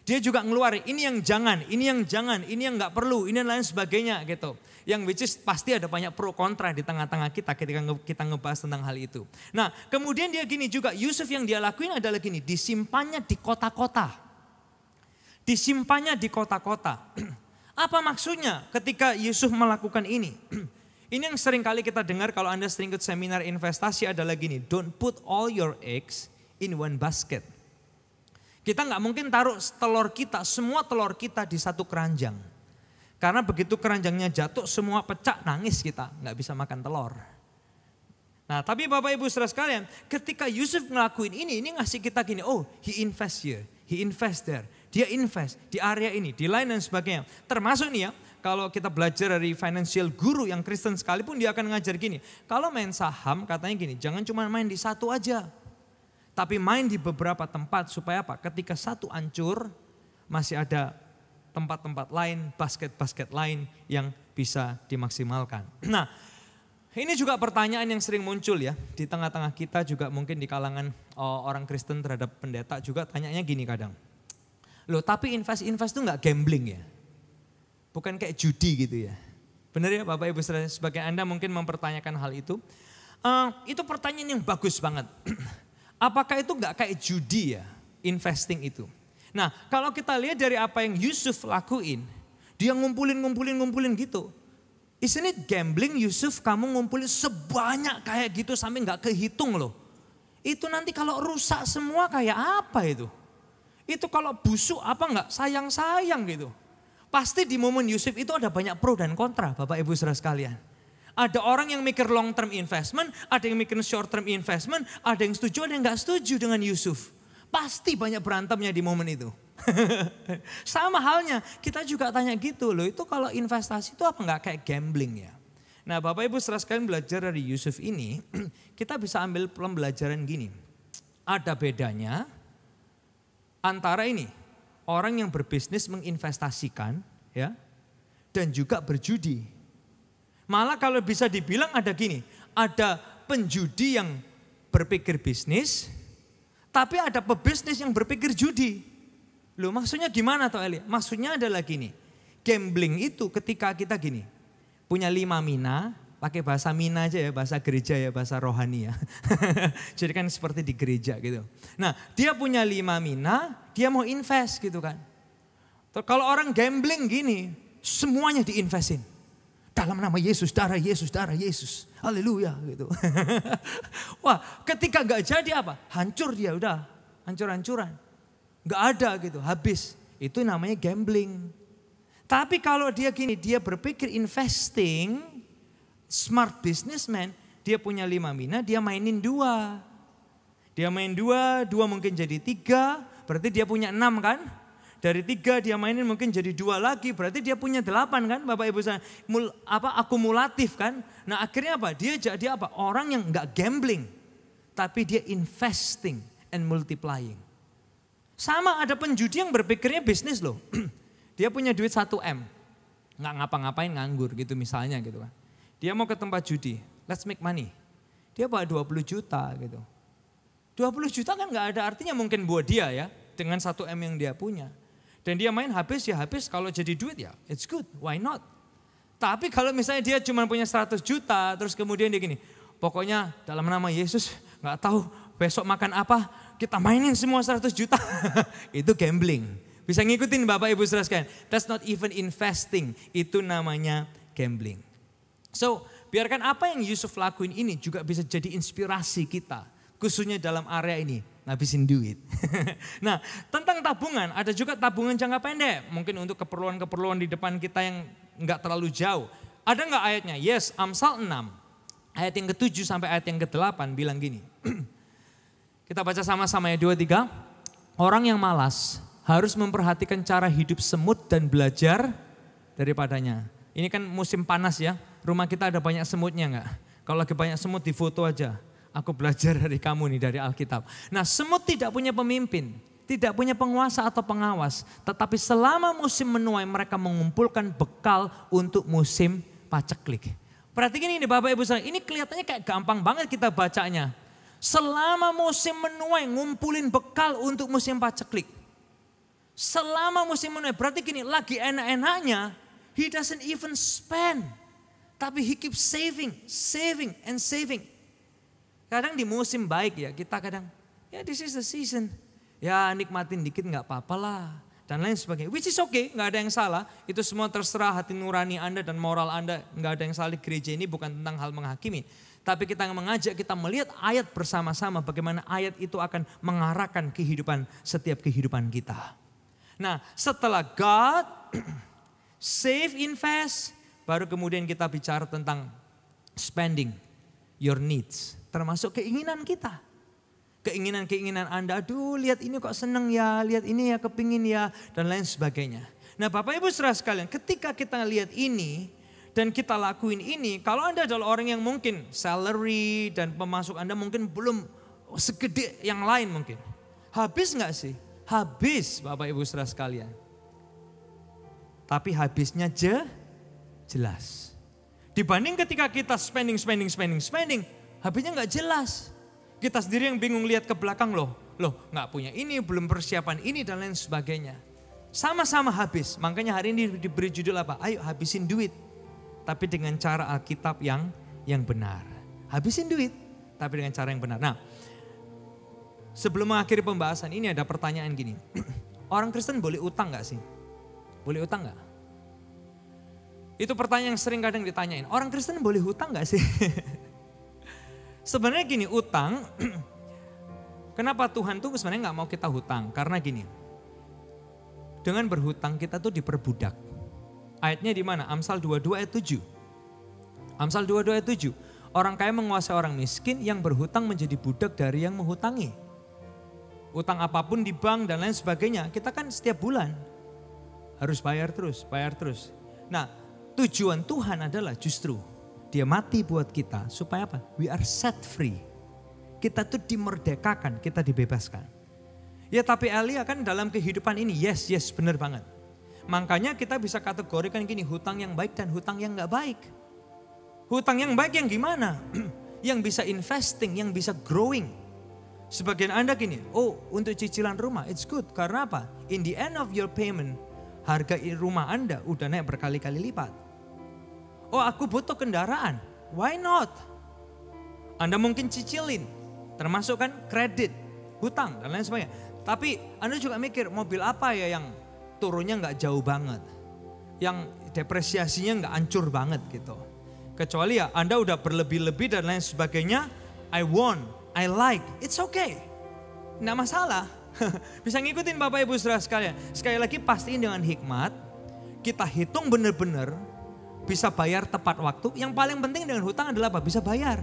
Dia juga ngeluarin, ini yang jangan, ini yang jangan, ini yang gak perlu, ini dan lain sebagainya gitu. Yang which is pasti ada banyak pro kontra di tengah-tengah kita ketika kita ngebahas tentang hal itu. Nah kemudian dia gini juga, Yusuf yang dia lakuin adalah gini, disimpannya di kota-kota. Disimpannya di kota-kota. Apa maksudnya ketika Yusuf melakukan ini? Ini yang sering kali kita dengar kalau Anda sering ikut seminar investasi adalah gini, don't put all your eggs in one basket. Kita nggak mungkin taruh telur kita, semua telur kita di satu keranjang. Karena begitu keranjangnya jatuh, semua pecah, nangis kita, nggak bisa makan telur. Nah tapi Bapak Ibu Saudara sekalian, ketika Yusuf ngelakuin ini ngasih kita gini, oh he invest here, he invest there. Dia invest di area ini, di lain dan sebagainya. Termasuk nih ya, kalau kita belajar dari financial guru yang Kristen sekalipun dia akan ngajar gini. Kalau main saham katanya gini, jangan cuma main di satu aja. Tapi main di beberapa tempat supaya apa? Ketika satu hancur, masih ada tempat-tempat lain, basket-basket lain yang bisa dimaksimalkan. Nah ini juga pertanyaan yang sering muncul ya. Di tengah-tengah kita juga mungkin di kalangan orang Kristen terhadap pendeta juga tanyanya gini kadang. Loh tapi invest itu gak gambling ya? Bukan kayak judi gitu ya? Benar ya Bapak Ibu Saudara, sebagai Anda mungkin mempertanyakan hal itu. Itu pertanyaan yang bagus banget. Apakah itu gak kayak judi ya, investing itu? Nah kalau kita lihat dari apa yang Yusuf lakuin, dia ngumpulin gitu. Isn't it gambling Yusuf, kamu ngumpulin sebanyak kayak gitu sampai gak kehitung loh. Itu nanti kalau rusak semua kayak apa itu? Itu kalau busuk apa enggak sayang-sayang gitu. Pasti di momen Yusuf itu ada banyak pro dan kontra Bapak Ibu Saudara sekalian. Ada orang yang mikir long term investment, ada yang mikir short term investment, ada yang setuju, ada yang enggak setuju dengan Yusuf. Pasti banyak berantemnya di momen itu. Sama halnya kita juga tanya gitu loh, itu kalau investasi itu apa enggak kayak gambling ya. Nah Bapak Ibu Saudara sekalian belajar dari Yusuf ini, kita bisa ambil pembelajaran gini. Ada bedanya antara ini, orang yang berbisnis menginvestasikan ya, dan juga berjudi. Malah kalau bisa dibilang ada gini, ada penjudi yang berpikir bisnis, tapi ada pebisnis yang berpikir judi. Loh maksudnya gimana toh Eli? Maksudnya adalah gini, gambling itu ketika kita gini, punya 5 mina, pakai bahasa mina aja ya, bahasa gereja ya, bahasa rohani ya. Jadi kan seperti di gereja gitu. Nah dia punya 5 mina, dia mau invest gitu kan. Kalau orang gambling gini, semuanya diinvestin. Dalam nama Yesus, darah Yesus, darah Yesus. Haleluya gitu. Wah ketika gak jadi apa? Hancur dia udah, hancur-hancuran. Gak ada gitu, habis. Itu namanya gambling. Tapi kalau dia gini, dia berpikir investing, smart businessman, dia punya 5 mina, dia mainin 2. Dia main 2 mungkin jadi 3, berarti dia punya 6 kan? Dari 3 dia mainin mungkin jadi 2 lagi, berarti dia punya 8 kan Bapak Ibu saya. Akumulatif kan? Nah akhirnya apa? Dia jadi apa? Orang yang gak gambling, tapi dia investing and multiplying. Sama ada penjudi yang berpikirnya bisnis loh. Dia punya duit 1 M. Nggak ngapa-ngapain, nganggur gitu misalnya gitu kan. Dia mau ke tempat judi, let's make money. Dia bawa 20 juta gitu. 20 juta kan nggak ada artinya mungkin buat dia ya. Dengan 1 M yang dia punya. Dan dia main habis ya habis, kalau jadi duit ya it's good, why not. Tapi kalau misalnya dia cuma punya 100 juta, terus kemudian dia gini, pokoknya dalam nama Yesus nggak tahu besok makan apa, kita mainin semua 100 juta. Itu gambling. Bisa ngikutin Bapak Ibu Saudara sekalian. That's not even investing, itu namanya gambling. So biarkan apa yang Yusuf lakuin ini juga bisa jadi inspirasi kita. Khususnya dalam area ini, ngabisin duit. Nah tentang tabungan, ada juga tabungan jangka pendek. Mungkin untuk keperluan-keperluan di depan kita yang nggak terlalu jauh. Ada nggak ayatnya? Yes, Amsal 6. Ayat yang ke-7 sampai ayat yang ke-8 bilang gini. Kita baca sama-sama ya 2-3. Orang yang malas harus memperhatikan cara hidup semut dan belajar daripadanya. Ini kan musim panas ya. Rumah kita ada banyak semutnya nggak? Kalau lagi banyak semut di foto aja. Aku belajar dari kamu nih, dari Alkitab. Nah semut tidak punya pemimpin, tidak punya penguasa atau pengawas. Tetapi selama musim menuai mereka mengumpulkan bekal untuk musim paceklik. Perhatikan ini Bapak Ibu Saudara, ini kelihatannya kayak gampang banget kita bacanya. Selama musim menuai ngumpulin bekal untuk musim paceklik. Selama musim menuai, berarti gini lagi enak-enaknya, he doesn't even spend. Tapi he keeps saving and saving. Kadang di musim baik ya kita kadang, ya this is the season. Ya nikmatin dikit gak apa-apa lah. Dan lain sebagainya. Which is okay, gak ada yang salah. Itu semua terserah hati nurani Anda dan moral Anda. Gak ada yang salah. Gereja ini bukan tentang hal menghakimi. Tapi kita mengajak kita melihat ayat bersama-sama. Bagaimana ayat itu akan mengarahkan kehidupan, setiap kehidupan kita. Nah setelah God, save, invest. Baru kemudian kita bicara tentang spending your needs. Termasuk keinginan kita. Keinginan-keinginan Anda, aduh lihat ini kok seneng ya, lihat ini ya kepingin ya, dan lain sebagainya. Nah Bapak Ibu Saudara sekalian, ketika kita lihat ini dan kita lakuin ini, kalau Anda adalah orang yang mungkin salary dan pemasok Anda mungkin belum segede yang lain mungkin. Habis gak sih? Habis Bapak Ibu Saudara sekalian. Tapi habisnya jelas. Dibanding ketika kita spending, habisnya gak jelas. Kita sendiri yang bingung lihat ke belakang loh gak punya ini, belum persiapan ini dan lain sebagainya. Sama-sama habis, makanya hari ini diberi judul apa? Ayo habisin duit. Tapi dengan cara Alkitab yang benar. Habisin duit, tapi dengan cara yang benar. Nah, sebelum mengakhiri pembahasan ini ada pertanyaan gini. Orang Kristen boleh utang gak sih? Boleh utang gak? Itu pertanyaan yang sering kadang ditanyain. Orang Kristen boleh hutang gak sih? Sebenarnya gini, utang, kenapa Tuhan tuh sebenarnya gak mau kita hutang? Karena gini, dengan berhutang kita tuh diperbudak. Ayatnya di mana? Amsal 22 ayat 7. Amsal 22 ayat 7. Orang kaya menguasai orang miskin, yang berhutang menjadi budak dari yang menghutangi. Utang apapun di bank dan lain sebagainya, kita kan setiap bulan harus bayar terus. Nah, tujuan Tuhan adalah justru Dia mati buat kita supaya apa? We are set free. Kita tuh dimerdekakan, kita dibebaskan. Ya tapi Elia kan dalam kehidupan ini, yes benar banget. Makanya kita bisa kategorikan gini, hutang yang baik dan hutang yang gak baik. Hutang yang baik yang gimana? Yang bisa investing, yang bisa growing. Sebagian Anda gini, untuk cicilan rumah it's good. Karena apa? In the end of your payment, harga rumah Anda udah naik berkali-kali lipat. Aku butuh kendaraan, why not? Anda mungkin cicilin, termasuk kan kredit, hutang dan lain sebagainya. Tapi Anda juga mikir mobil apa ya yang turunnya gak jauh banget. Yang depresiasinya gak hancur banget gitu. Kecuali ya Anda udah berlebih-lebih dan lain sebagainya. I want, I like, it's okay. Gak masalah. Bisa ngikutin Bapak Ibu Saudara sekalian. Sekali lagi pastiin dengan hikmat. Kita hitung benar-benar. Bisa bayar tepat waktu. Yang paling penting dengan hutang adalah apa? Bisa bayar.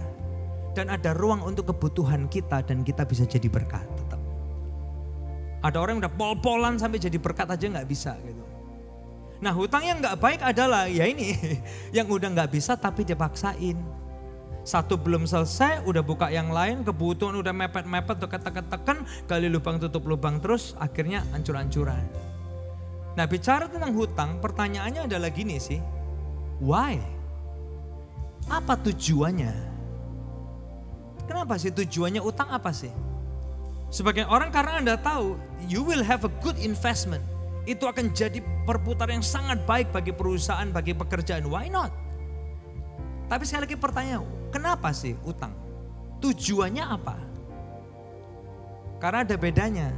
Dan ada ruang untuk kebutuhan kita dan kita bisa jadi berkat tetap. Ada orang yang udah pol-polan sampai jadi berkat aja gak bisa gitu. Nah hutang yang gak baik adalah ya ini. Yang udah gak bisa tapi dipaksain. Satu belum selesai, udah buka yang lain, kebutuhan udah mepet-mepet, tuh ketekan, gali lubang tutup lubang terus, akhirnya hancur-hancuran. Nah bicara tentang hutang, pertanyaannya adalah gini sih, why? Apa tujuannya? Kenapa sih tujuannya utang apa sih? Sebagian orang karena Anda tahu, you will have a good investment. Itu akan jadi perputaran yang sangat baik bagi perusahaan, bagi pekerjaan, why not? Tapi sekali lagi pertanyaan, kenapa sih utang? Tujuannya apa? Karena ada bedanya,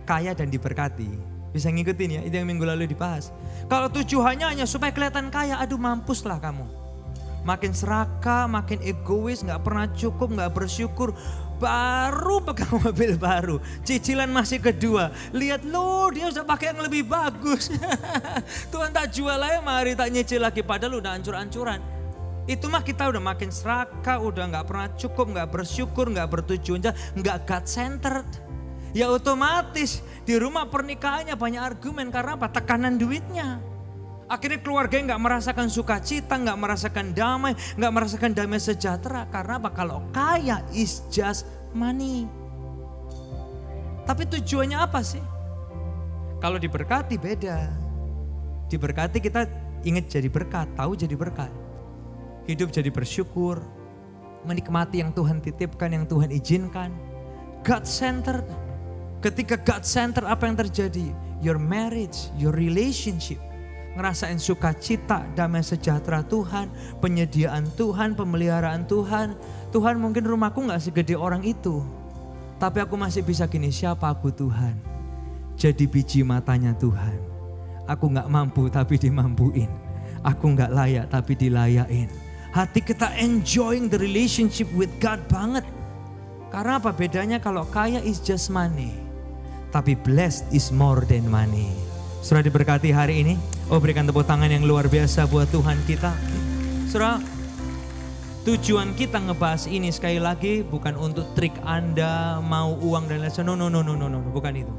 kaya dan diberkati. Bisa ngikutin ya, itu yang minggu lalu dibahas. Kalau tujuannya hanya supaya kelihatan kaya, aduh mampuslah kamu. Makin serakah, makin egois, gak pernah cukup, gak bersyukur. Baru pegang mobil baru, cicilan masih kedua. Lihat loh, dia udah pakai yang lebih bagus. Tuhan tak jual aja, mari tak nyicil lagi, padahal udah hancur-hancuran. Itu mah kita udah makin serakah, udah gak pernah cukup, gak bersyukur, gak bertujuan, gak God-centered. Ya otomatis di rumah pernikahannya banyak argumen karena apa? Tekanan duitnya. Akhirnya keluarganya gak merasakan sukacita, gak merasakan damai, gak merasakan damai sejahtera. Karena apa? Kalau kaya is just money. Tapi tujuannya apa sih? Kalau diberkati beda. Diberkati kita ingat jadi berkat, tahu jadi berkat. Hidup jadi bersyukur, menikmati yang Tuhan titipkan, yang Tuhan izinkan. God-centered. Ketika God-centered apa yang terjadi? Your marriage, your relationship. Ngerasain sukacita, damai sejahtera Tuhan, penyediaan Tuhan, pemeliharaan Tuhan. Tuhan mungkin rumahku gak segede orang itu. Tapi aku masih bisa gini, siapa aku Tuhan? Jadi biji matanya Tuhan. Aku gak mampu tapi dimampuin. Aku gak layak tapi dilayain. Hati kita enjoying the relationship with God banget. Karena apa bedanya kalau kaya is just money. Tapi blessed is more than money. Saudara diberkati hari ini. Oh berikan tepuk tangan yang luar biasa buat Tuhan kita. Saudara, tujuan kita ngebahas ini sekali lagi bukan untuk trik Anda mau uang dan lain-lain. No, bukan itu.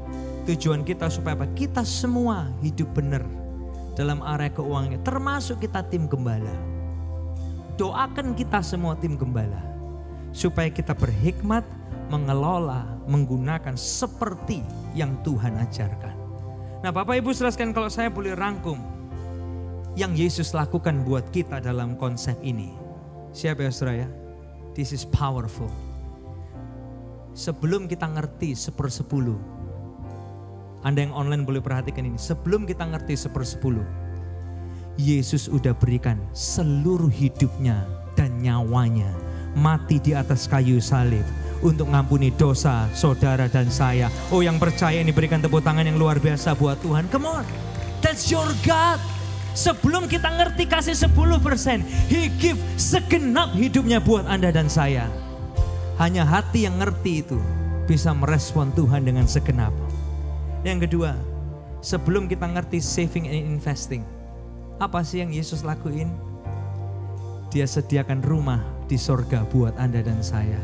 Tujuan kita supaya apa? Kita semua hidup benar dalam area keuangan, termasuk kita tim gembala. Doakan kita semua tim gembala supaya kita berhikmat mengelola, menggunakan seperti yang Tuhan ajarkan. Nah Bapak Ibu jelaskan kalau saya boleh rangkum yang Yesus lakukan buat kita dalam konsep ini. Siapa ya saudara ya? This is powerful. Sebelum kita ngerti 1/10, Anda yang online boleh perhatikan ini. Sebelum kita ngerti 1/10, Yesus udah berikan seluruh hidupnya dan nyawanya mati di atas kayu salib untuk ngampuni dosa saudara dan saya. Oh yang percaya ini berikan tepuk tangan yang luar biasa buat Tuhan. Come on, that's your God. Sebelum kita ngerti kasih 10%, He give segenap hidupnya buat Anda dan saya. Hanya hati yang ngerti itu bisa merespon Tuhan dengan segenap. Yang kedua, sebelum kita ngerti saving and investing, apa sih yang Yesus lakuin? Dia sediakan rumah di sorga buat Anda dan saya.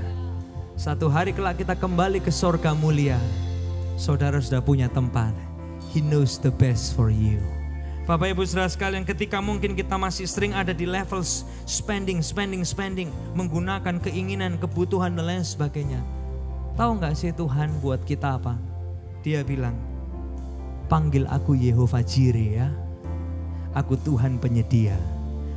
Satu hari kelak kita kembali ke sorga mulia, saudara sudah punya tempat. He knows the best for you. Bapak Ibu saudara sekalian, ketika mungkin kita masih sering ada di level spending, menggunakan keinginan, kebutuhan dan lain sebagainya. Tahu gak sih Tuhan buat kita apa? Dia bilang, panggil aku Yehova Jireh ya. Aku Tuhan penyedia,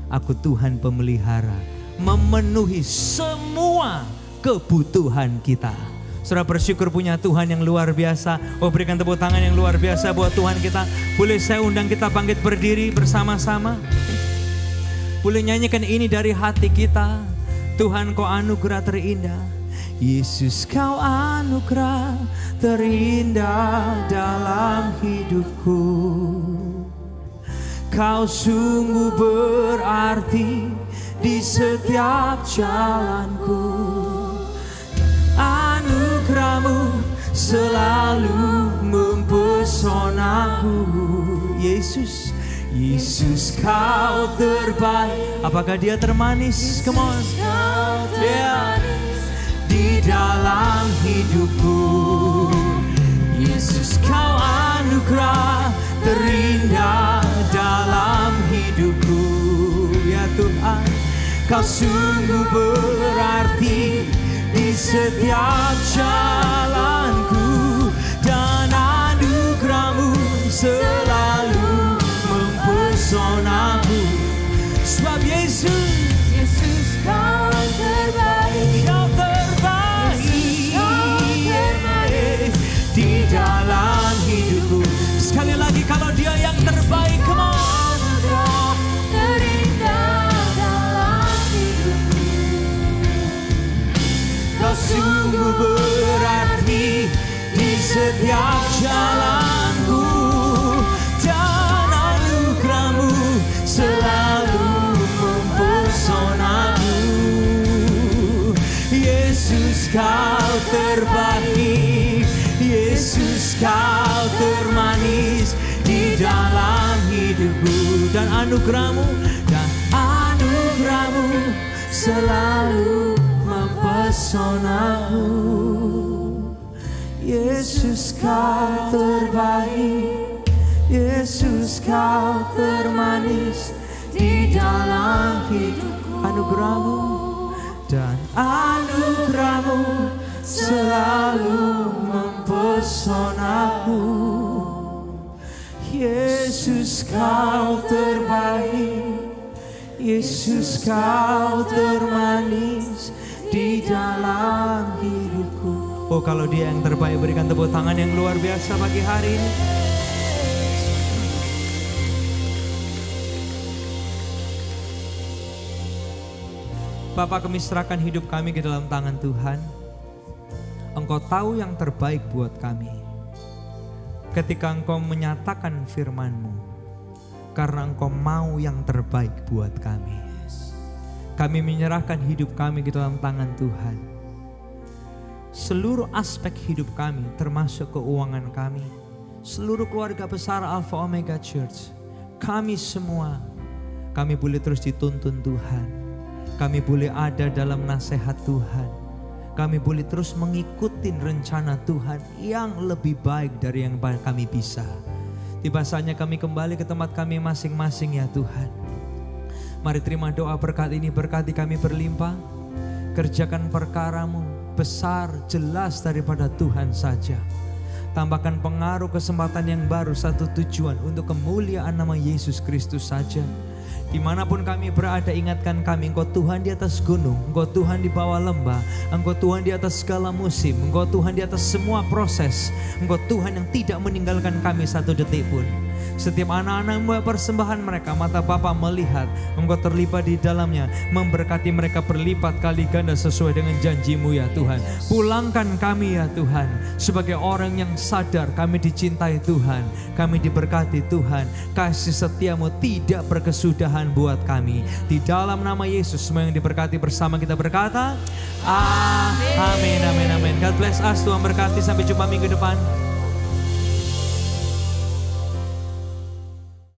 aku Tuhan pemelihara, memenuhi semua kebutuhan kita. Saudara bersyukur punya Tuhan yang luar biasa. Oh berikan tepuk tangan yang luar biasa buat Tuhan kita. Boleh saya undang kita bangkit berdiri bersama-sama. Boleh nyanyikan ini dari hati kita. Tuhan kau anugerah terindah. Yesus kau anugerah terindah dalam hidupku. Kau sungguh berarti di setiap jalanku. Anugerahmu selalu mempesonaku. Yesus, Yesus kau terbaik. Apakah dia termanis? Come on. Yeah. Di dalam hidupku. Yesus kau anugerah terindah dalam hidupku. Ya Tuhan, Kau sungguh berarti di setiap jalanku, dan anugerah-Mu selalu mempesonaku. Sebab Yesus, Yesus Kau terbaik, Kau terbaik di dalam hidupku. Sekali lagi, kalau Dia yang terbaik, come on. terindah dalam hidupku. Kau sungguh berarti di setiap jalanku, dan anugerah-Mu selalu mempesonaku. Yesus Kau terbaik, Yesus Kau termanis di dalam hidupku, dan anugerah-Mu selalu mempesonaku. Yesus Kau terbaik, Yesus Kau termanis di dalam hidupku. Anugerah-Mu dan anugerah-Mu selalu mempesonaku. Yesus Kau terbaik, Yesus Kau termanis di dalam hidupku. Oh, kalau Dia yang terbaik, berikan tepuk tangan yang luar biasa pagi hari ini. Bapa, kami serahkan hidup kami ke dalam tangan Tuhan. Engkau tahu yang terbaik buat kami. Ketika Engkau menyatakan firman-Mu, karena Engkau mau yang terbaik buat kami. Kami menyerahkan hidup kami ke dalam tangan Tuhan. Seluruh aspek hidup kami, termasuk keuangan kami, seluruh keluarga besar Alpha Omega Church, kami semua, kami boleh terus dituntun Tuhan. Kami boleh ada dalam nasihat Tuhan. Kami boleh terus mengikuti rencana Tuhan yang lebih baik dari yang kami bisa. Tiba saatnya kami kembali ke tempat kami masing-masing ya Tuhan. Mari terima doa berkat ini, berkati kami berlimpah. Kerjakan perkara-Mu besar, jelas daripada Tuhan saja. Tambahkan pengaruh kesempatan yang baru, satu tujuan untuk kemuliaan nama Yesus Kristus saja. Dimanapun kami berada, ingatkan kami, Engkau Tuhan di atas gunung, Engkau Tuhan di bawah lembah, Engkau Tuhan di atas segala musim, Engkau Tuhan di atas semua proses, Engkau Tuhan yang tidak meninggalkan kami satu detik pun. Setiap anak-anak membawa persembahan mereka, mata Bapa melihat Engkau terlibat di dalamnya, memberkati mereka berlipat kali ganda sesuai dengan janji-Mu ya Tuhan. Pulangkan kami ya Tuhan sebagai orang yang sadar kami dicintai Tuhan, kami diberkati Tuhan, kasih setia-Mu tidak berkesudahan buat kami. Di dalam nama Yesus semua yang diberkati bersama kita berkata amin, amin, amin. God bless us, Tuhan berkati, sampai jumpa minggu depan.